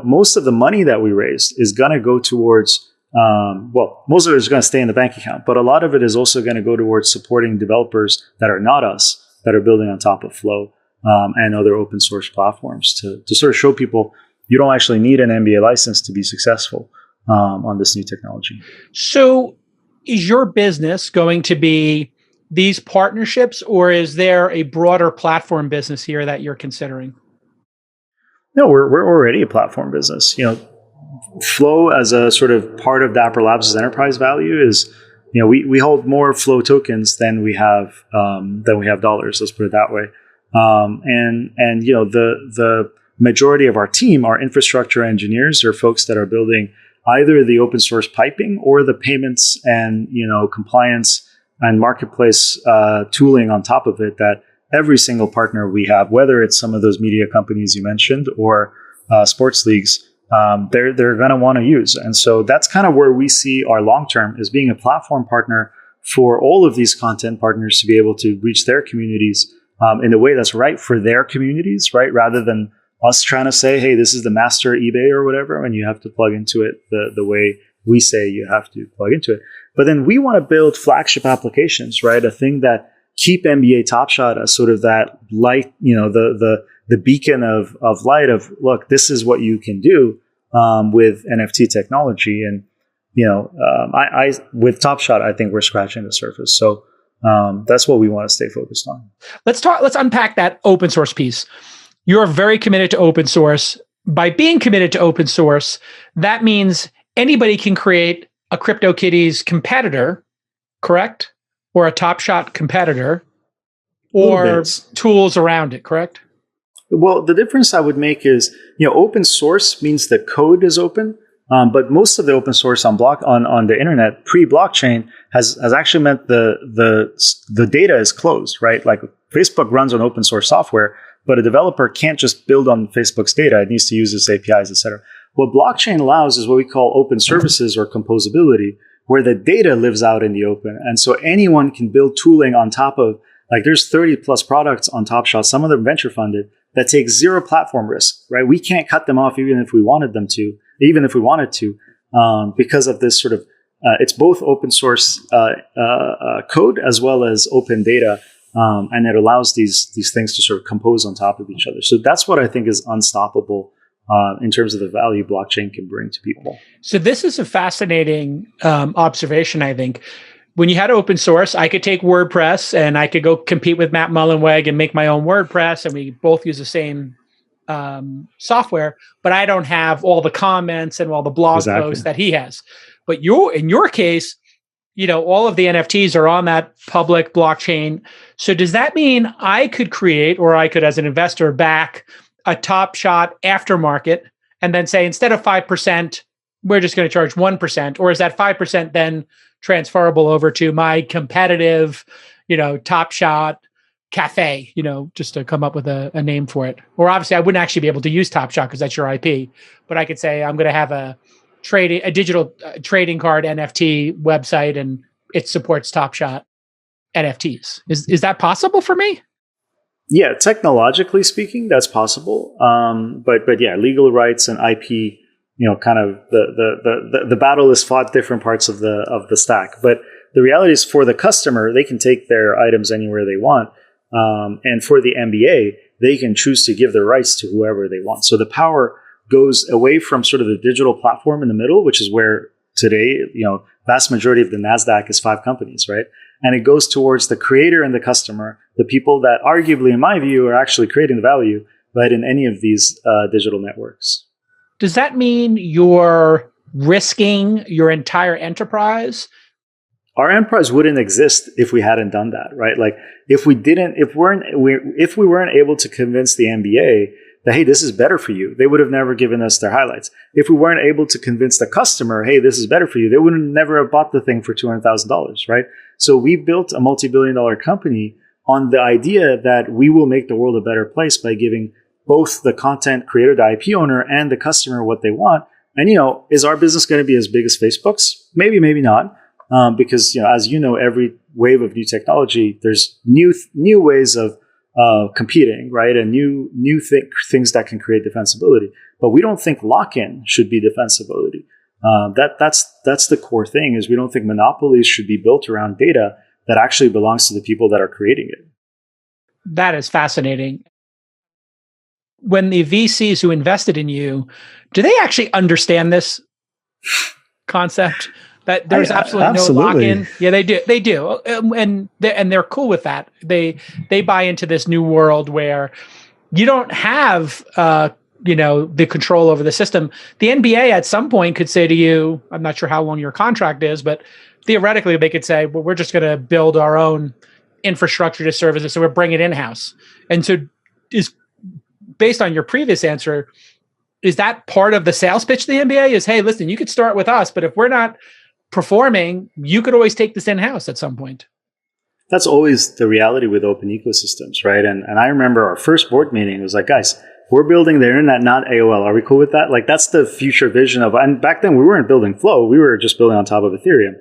most of the money that we raised is going to go towards. Most of it is going to stay in the bank account, but a lot of it is also going to go towards supporting developers that are not us, that are building on top of Flow and other open source platforms to sort of show people you don't actually need an MBA license to be successful on this new technology. So is your business going to be these partnerships, or is there a broader platform business here that you're considering? No, we're already a platform business. Flow as a sort of part of Dapper Labs' enterprise value is, we hold more Flow tokens than we have dollars. Let's put it that way. The majority of our team are infrastructure engineers or folks that are building either the open source piping or the payments and compliance and marketplace tooling on top of it. That every single partner we have, whether it's some of those media companies you mentioned or sports leagues, they're going to want to use. And so that's kind of where we see our long-term is being a platform partner for all of these content partners to be able to reach their communities in a way that's right for their communities, right? Rather than us trying to say, hey, this is the master eBay or whatever, and you have to plug into it the way we say you have to plug into it. But then we want to build flagship applications, right? A thing that keep NBA Top Shot as sort of that light, the beacon of light of, look, this is what you can do with NFT technology. And, with Top Shot, I think we're scratching the surface. So that's what we want to stay focused on. Let's unpack that open source piece. You're very committed to open source. By being committed to open source, that means anybody can create a CryptoKitties competitor, correct? Or a Top Shot competitor, or tools around it, correct? Well, the difference I would make is, open source means the code is open, but most of the open source on the internet pre-blockchain has actually meant the data is closed, right? Like Facebook runs on open source software, but a developer can't just build on Facebook's data; it needs to use its APIs, etc. What blockchain allows is what we call open services or composability, where the data lives out in the open, and so anyone can build tooling on top of. Like there's 30 plus products on Top Shot, some of them venture funded, that take zero platform risk, right? We can't cut them off even if we wanted to. because of this sort of, it's both open source code as well as open data. And it allows these things to sort of compose on top of each other. So that's what I think is unstoppable in terms of the value blockchain can bring to people. So this is a fascinating observation, I think. When you had open source, I could take WordPress and I could go compete with Matt Mullenweg and make my own WordPress, and we both use the same software, but I don't have all the comments and all the blog posts that he has. But in your case, all of the NFTs are on that public blockchain. So does that mean I could create, or I could, as an investor, back a Top Shot aftermarket and then say, instead of 5%, we're just going to charge 1%? Or is that 5% then transferable over to my competitive, Top Shot cafe, just to come up with a name for it? Or obviously I wouldn't actually be able to use Top Shot because that's your IP, but I could say I'm going to have a digital trading card NFT website, and it supports Top Shot NFTs. Is that possible for me? Yeah, technologically speaking, that's possible. But yeah, legal rights and IP, kind of the battle is fought different parts of the stack. But the reality is, for the customer, they can take their items anywhere they want. And for the MBA, they can choose to give their rights to whoever they want. So the power goes away from sort of the digital platform in the middle, which is where today, vast majority of the NASDAQ is 5 companies, right? And it goes towards the creator and the customer, the people that arguably, in my view, are actually creating the value, right, in any of these digital networks. Does that mean you're risking your entire enterprise? Our enterprise wouldn't exist if we hadn't done that, right? Like if we weren't able to convince the MBA that, hey, this is better for you, they would have never given us their highlights. If we weren't able to convince the customer, hey, this is better for you, they would have never have bought the thing for $200,000, right? So we built a multi-billion-dollar company on the idea that we will make the world a better place by giving both the content creator, the IP owner, and the customer what they want. And, is our business going to be as big as Facebook's? Maybe, maybe not. Because, as every wave of new technology, there's new ways of competing, right? And new things that can create defensibility. But we don't think lock-in should be defensibility. That's the core thing, is we don't think monopolies should be built around data that actually belongs to the people that are creating it. That is fascinating. When the VCs who invested in you, do they actually understand this concept? That there's absolutely no lock-in. Yeah, they do. They do, and they're cool with that. They buy into this new world where you don't have the control over the system. The NBA at some point could say to you, I'm not sure how long your contract is, but theoretically they could say, well, we're just going to build our own infrastructure to service it, so we're bringing it in-house. And so, is based on your previous answer, is that part of the sales pitch to the NBA? Is, hey, listen, you could start with us, but if we're not performing, you could always take this in-house at some point. That's always the reality with open ecosystems, right? And I remember our first board meeting, it was like, guys, we're building the internet, not AOL. Are we cool with that? Like, that's the future vision of, and back then we weren't building Flow. We were just building on top of Ethereum.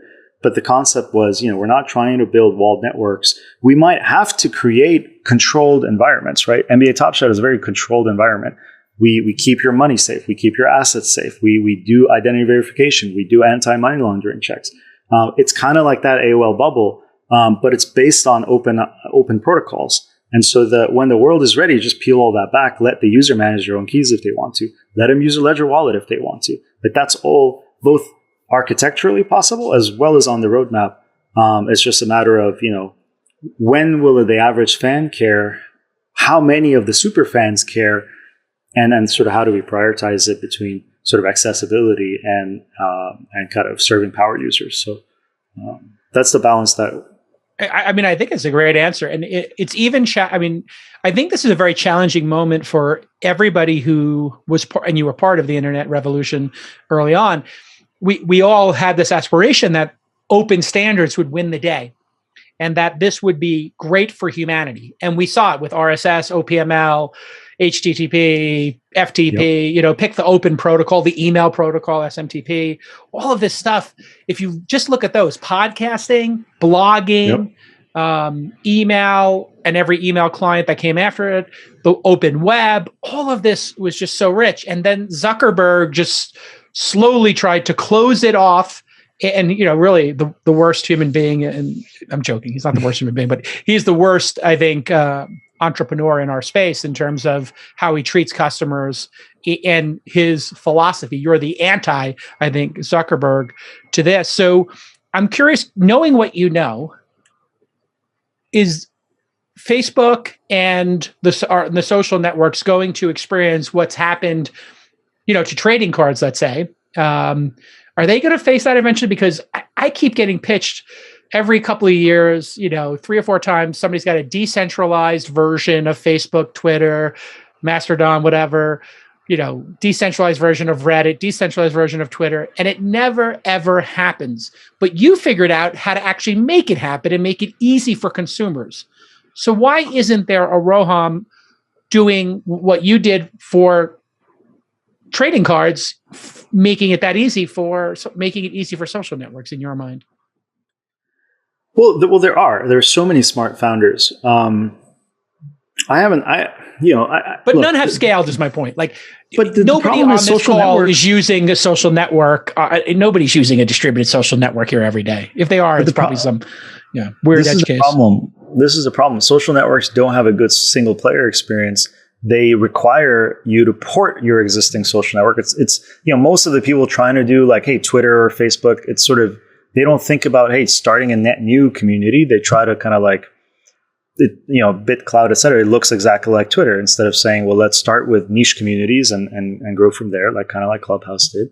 But the concept was, we're not trying to build walled networks. We might have to create controlled environments, right? NBA Top Shot is a very controlled environment. We keep your money safe. We keep your assets safe. We do identity verification. We do anti-money laundering checks. It's kind of like that AOL bubble, but it's based on open protocols. And so when the world is ready, just peel all that back. Let the user manage their own keys if they want to. Let them use a Ledger wallet if they want to. But that's all both architecturally possible as well as on the roadmap. It's just a matter of, when will the average fan care? How many of the super fans care? And then sort of how do we prioritize it between sort of accessibility and kind of serving power users? So that's the balance that. I think it's a great answer, and it's even. I think this is a very challenging moment for everybody who was and you were part of the internet revolution early on. We all had this aspiration that open standards would win the day, and that this would be great for humanity. And we saw it with RSS, OPML, HTTP, FTP, yep. Pick the open protocol, the email protocol, SMTP, all of this stuff. If you just look at those, podcasting, blogging, yep. Email, and every email client that came after it, the open web, all of this was just so rich. And then Zuckerberg just slowly tried to close it off. And, really the worst human being, and I'm joking, he's not the worst human being, but he's the worst, I think, entrepreneur in our space in terms of how he treats customers and his philosophy. You're the anti, I think, Zuckerberg to this. So I'm curious, knowing what you know, is Facebook and the social networks going to experience what's happened, to trading cards, let's say? Are they going to face that eventually? Because I keep getting pitched every couple of years, 3 or 4 times, somebody's got a decentralized version of Facebook, Twitter, Mastodon, whatever, decentralized version of Reddit, decentralized version of Twitter, and it never, ever happens. But you figured out how to actually make it happen and make it easy for consumers. So why isn't there a Roham doing what you did for trading cards, making it easy for social networks in your mind? Well, there are so many smart founders. But look, none have scaled, is my point. But nobody on this call is using a social network. Nobody's using a distributed social network here every day. If they are, it's probably some weird edge case. This is a problem. Social networks don't have a good single player experience. They require you to port your existing social network. It's most of the people trying to do Twitter or Facebook, it's sort of, they don't think about, starting a net new community. They try to kind of BitCloud, et cetera. It looks exactly like Twitter, instead of saying, well, let's start with niche communities and grow from there, like Clubhouse did,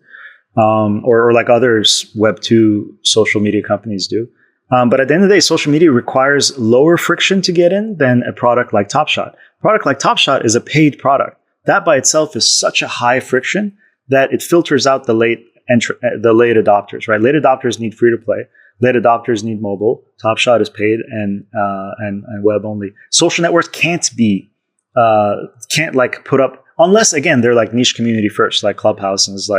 or like others Web 2 social media companies do. But at the end of the day, social media requires lower friction to get in than a product like TopShot. A product like TopShot is a paid product. That by itself is such a high friction that it filters out the late adopters, right? Late adopters need free to play. Late adopters need mobile. TopShot is paid and web only. Social networks can't put up, unless again they're like niche community first, like Clubhouse, and is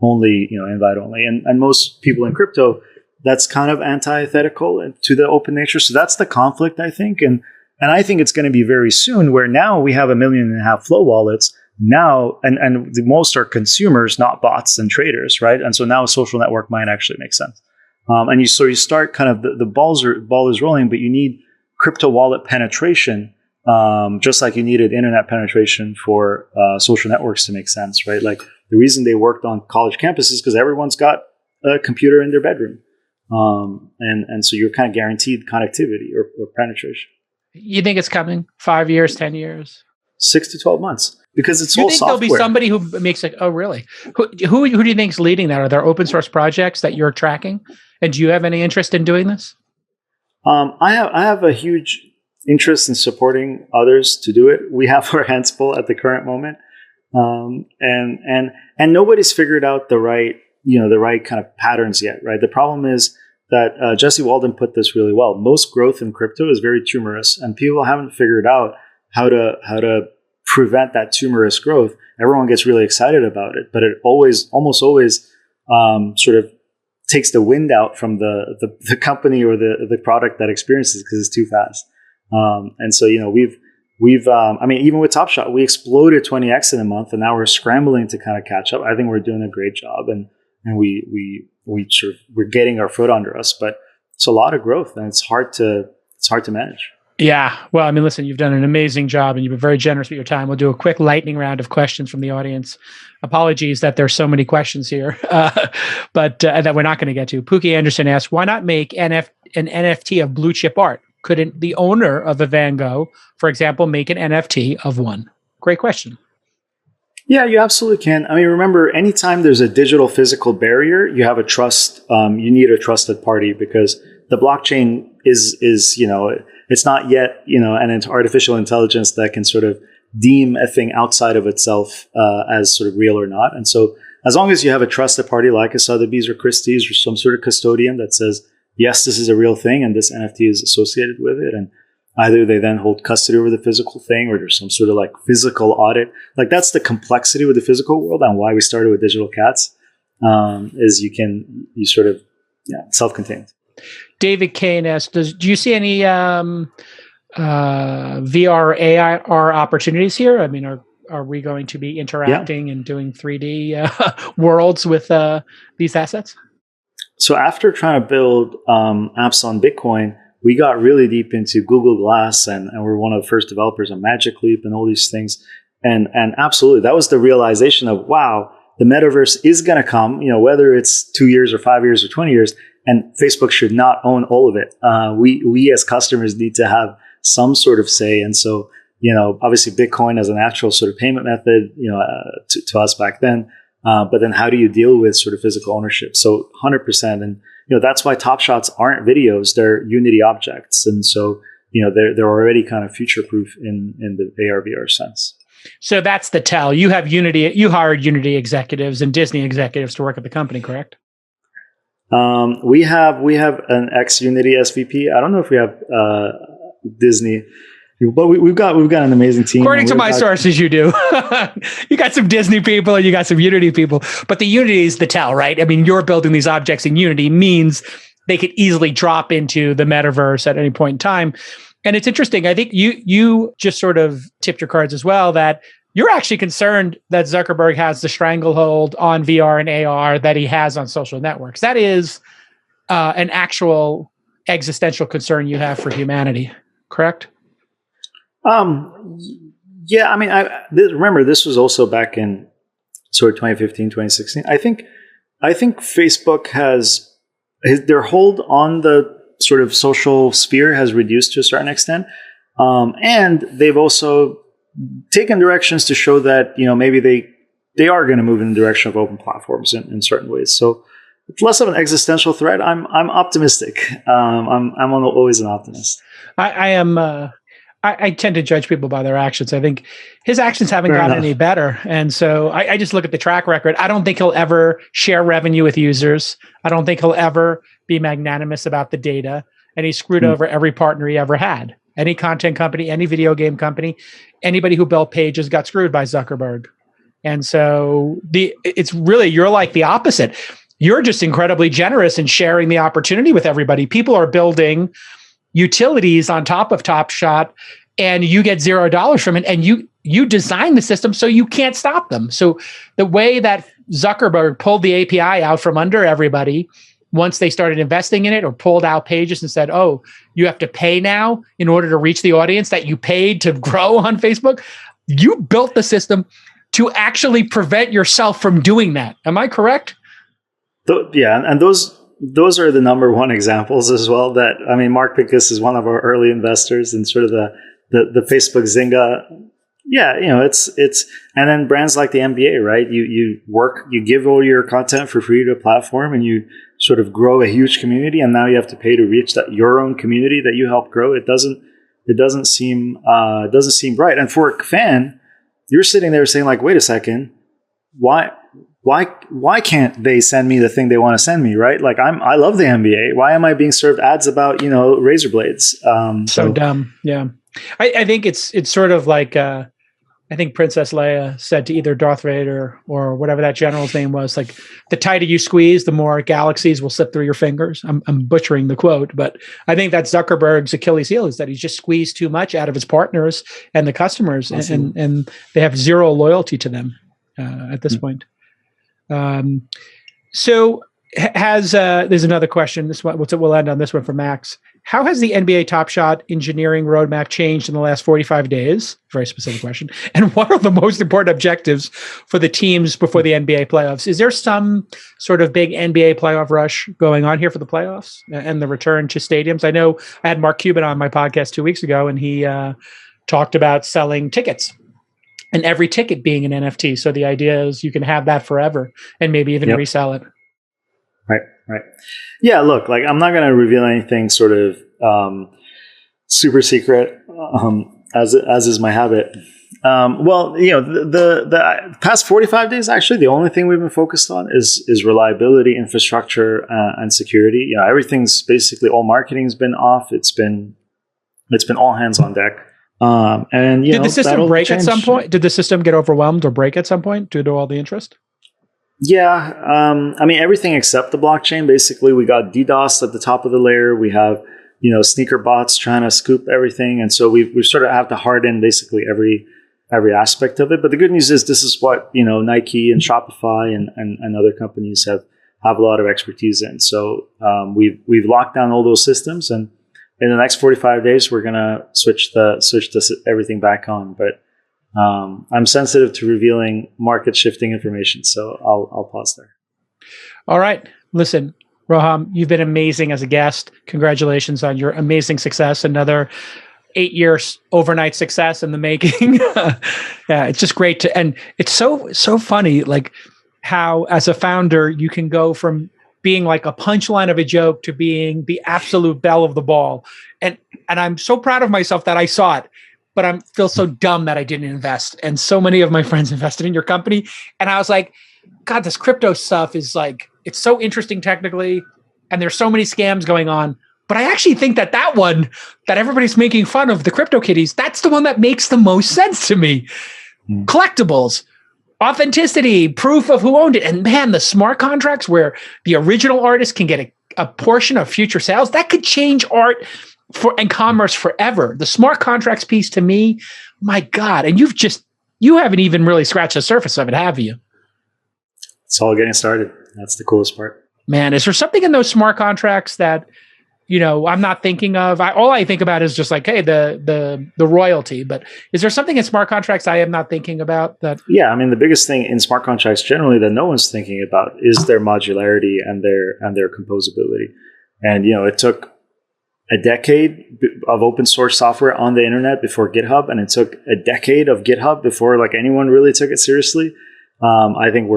only invite only. And most people in crypto, that's kind of antithetical to the open nature. So that's the conflict, I think. And I think it's going to be very soon, where now we have 1.5 million Flow wallets now, and the most are consumers, not bots and traders, right? And so now a social network might actually make sense. And you start kind of the ball is rolling, but you need crypto wallet penetration, just like you needed internet penetration for social networks to make sense, right? Like the reason they worked on college campuses because everyone's got a computer in their bedroom. And so you're kind of guaranteed connectivity or penetration. You think it's coming? 5 years, 10 years? 6 to 12 months. Because it's all software. You think there'll be somebody who makes oh, really? Who do you think is leading that? Are there open source projects that you're tracking? And do you have any interest in doing this? I have a huge interest in supporting others to do it. We have our hands full at the current moment. And nobody's figured out the right kind of patterns yet, right? The problem is that Jesse Walden put this really well. Most growth in crypto is very tumorous, and people haven't figured out how to prevent that tumorous growth. Everyone gets really excited about it, but it almost always sort of takes the wind out from the company or the product that experiences because it's too fast. And so we've I mean, even with TopShot, we exploded 20x in a month, and now we're scrambling to kind of catch up. I think we're doing a great job, and we're getting our foot under us, but it's a lot of growth, and it's hard to manage. Yeah. Well, I mean, listen, you've done an amazing job, and you've been very generous with your time. We'll do a quick lightning round of questions from the audience. Apologies that there's so many questions here, but that we're not going to get to. Pookie Anderson asks, why not make an NFT of blue chip art? Couldn't the owner of a Van Gogh, for example, make an NFT of one? Great question. Yeah, you absolutely can. I mean, remember, anytime there's a digital physical barrier, you have a trust. You need a trusted party, because the blockchain is it's not yet an artificial intelligence that can sort of deem a thing outside of itself as sort of real or not. And so, as long as you have a trusted party like a Sotheby's or Christie's or some sort of custodian that says, yes, this is a real thing and this NFT is associated with it, and either they then hold custody over the physical thing, or there's some sort of like physical audit. Like, that's the complexity with the physical world, and why we started with digital cats, is you sort of self-contained. David Kane asks, do you see any VR, AR opportunities here? I mean, are are we going to be interacting and doing 3D worlds with these assets? So after trying to build apps on Bitcoin, we got really deep into Google Glass, and we're one of the first developers on Magic Leap and all these things. And absolutely, that was the realization of, wow, the metaverse is going to come, whether it's 2 years or 5 years or 20 years, and Facebook should not own all of it. We as customers need to have some sort of say. And so, obviously Bitcoin as a natural sort of payment method, to us back then. But then how do you deal with sort of physical ownership? So 100%. And, that's why Top Shots aren't videos, they're Unity objects. And so, they're already kind of future proof in the AR VR sense. So that's the tell. You hired Unity executives and Disney executives to work at the company, correct? We have an ex-Unity SVP. I don't know if we have Disney, but we've got an amazing team. According to my sources, you do. You got some Disney people and you got some Unity people, but the Unity is the tell, right? I mean, you're building these objects in Unity means they could easily drop into the metaverse at any point in time. And it's interesting. I think you just sort of tipped your cards as well that you're actually concerned that Zuckerberg has the stranglehold on VR and AR that he has on social networks. That is an actual existential concern you have for humanity, correct? Yeah. I mean, remember, this was also back in sort of 2015, 2016. I think Facebook has their hold on the sort of social sphere has reduced to a certain extent. And they've also taken directions to show that, maybe they are going to move in the direction of open platforms in certain ways. So it's less of an existential threat. I'm optimistic. I'm always an optimist. I am. I tend to judge people by their actions. I think his actions haven't gotten any better. And so I just look at the track record. I don't think he'll ever share revenue with users. I don't think he'll ever be magnanimous about the data. And he screwed over every partner he ever had. Any content company, any video game company, anybody who built pages got screwed by Zuckerberg. And so it's really, you're like the opposite. You're just incredibly generous in sharing the opportunity with everybody. People are building utilities on top of Top Shot, and you get $0 from it. And you design the system so you can't stop them. So the way that Zuckerberg pulled the API out from under everybody once they started investing in it, or pulled out pages and said, oh, you have to pay now in order to reach the audience that you paid to grow on Facebook. You built the system to actually prevent yourself from doing that. Am I correct? Yeah. And those are the number one examples as well. That, I mean, Mark Pincus is one of our early investors in sort of the Facebook Zynga. Yeah, it's and then brands like the NBA, right? You give all your content for free to a platform, and you sort of grow a huge community, and now you have to pay to reach your own community that you helped grow. It doesn't seem right. And for a fan, you're sitting there saying like, wait a second, why can't they send me the thing they want to send me, right? Like I love the NBA. Why am I being served ads about, razor blades? So dumb. Yeah. I think it's sort of like, I think Princess Leia said to either Darth Vader or whatever that general's name was, like, the tighter you squeeze, the more galaxies will slip through your fingers. I'm butchering the quote, but I think that's Zuckerberg's Achilles heel, is that he's just squeezed too much out of his partners and the customers, and they have zero loyalty to them at this point. So there's another question. This one, we'll end on this one for Max. How has the NBA Top Shot engineering roadmap changed in the last 45 days? Very specific question. And what are the most important objectives for the teams before the NBA playoffs? Is there some sort of big NBA playoff rush going on here for the playoffs and the return to stadiums? I know I had Mark Cuban on my podcast 2 weeks ago, and he talked about selling tickets and every ticket being an NFT. So the idea is you can have that forever and maybe even resell it. Right. Yeah, look, like, I'm not going to reveal anything sort of super secret, as is my habit. Well, the past 45 days, actually, the only thing we've been focused on is reliability, infrastructure, and security. Everything's basically, all marketing's been off. It's been all hands on deck. And did the system break at some point? Did the system get overwhelmed or break at some point due to all the interest? Yeah. I mean, everything except the blockchain. Basically, we got DDoS at the top of the layer. We have, sneaker bots trying to scoop everything. And so we sort of have to harden basically every every aspect of it. But the good news is this is what, Nike and Shopify and other companies have a lot of expertise in. So we've locked down all those systems, and in the next 45 days, we're going to switch everything back on. But I'm sensitive to revealing market shifting information, so I'll pause there. All right. Listen, Roham, you've been amazing as a guest. Congratulations on your amazing success. Another 8 years overnight success in the making. Yeah, it's just great and it's so funny, like how as a founder you can go from being like a punchline of a joke to being the absolute belle of the ball. And I'm so proud of myself that I saw it, but I feel so dumb that I didn't invest. And so many of my friends invested in your company. And I was like, God, this crypto stuff is like, it's so interesting technically. And there's so many scams going on. But I actually think that one that everybody's making fun of, the CryptoKitties, that's the one that makes the most sense to me. Collectibles, authenticity, proof of who owned it. And man, the smart contracts where the original artist can get a portion of future sales, that could change art and commerce forever. The smart contracts piece to me, my God. And you haven't even really scratched the surface of it, have you? It's all getting started. That's the coolest part. Man, is there something in those smart contracts that, I'm not thinking of? All I think about is just like, hey, the royalty. But is there something in smart contracts I am not thinking about that? Yeah, I mean, the biggest thing in smart contracts generally that no one's thinking about is their modularity and their composability. And it took a decade of open source software on the internet before GitHub, and it took a decade of GitHub before like anyone really took it seriously. I think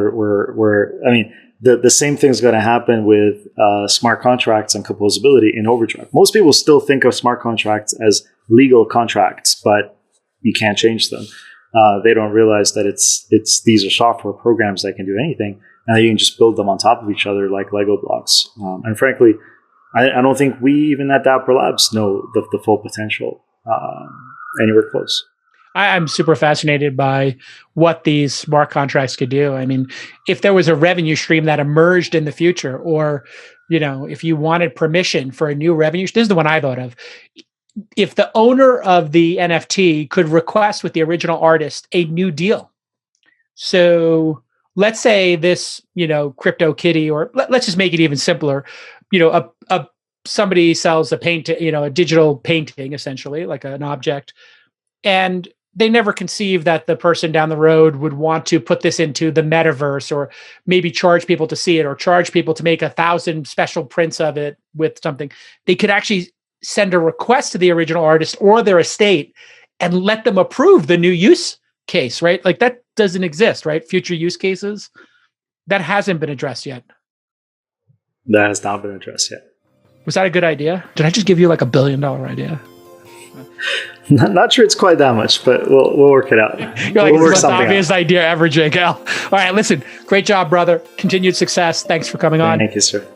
the same thing's going to happen with smart contracts and composability in Overdrive. Most people still think of smart contracts as legal contracts, but you can't change them. They don't realize that these are software programs that can do anything, and you can just build them on top of each other like Lego blocks. And frankly, I don't think we even at Dapper Labs know the full potential anywhere close. I'm super fascinated by what these smart contracts could do. I mean, if there was a revenue stream that emerged in the future, or, if you wanted permission for a new revenue, this is the one I thought of. If the owner of the NFT could request with the original artist a new deal. So let's say this, CryptoKitty, or let's just make it even simpler. Somebody sells a a digital painting, essentially like an object, and they never conceive that the person down the road would want to put this into the metaverse, or maybe charge people to see it, or charge people to make 1,000 special prints of it with something. They could actually send a request to the original artist or their estate and let them approve the new use case, right? Like that doesn't exist, right? Future use cases, that hasn't been addressed yet. That has not been addressed yet. Was that a good idea? Did I just give you like $1 billion idea? Not sure it's quite that much, but we'll work it out. You're like, it's the most obvious idea ever, Jake L. All right, listen, great job, brother. Continued success. Thanks for coming on. Thank you, sir.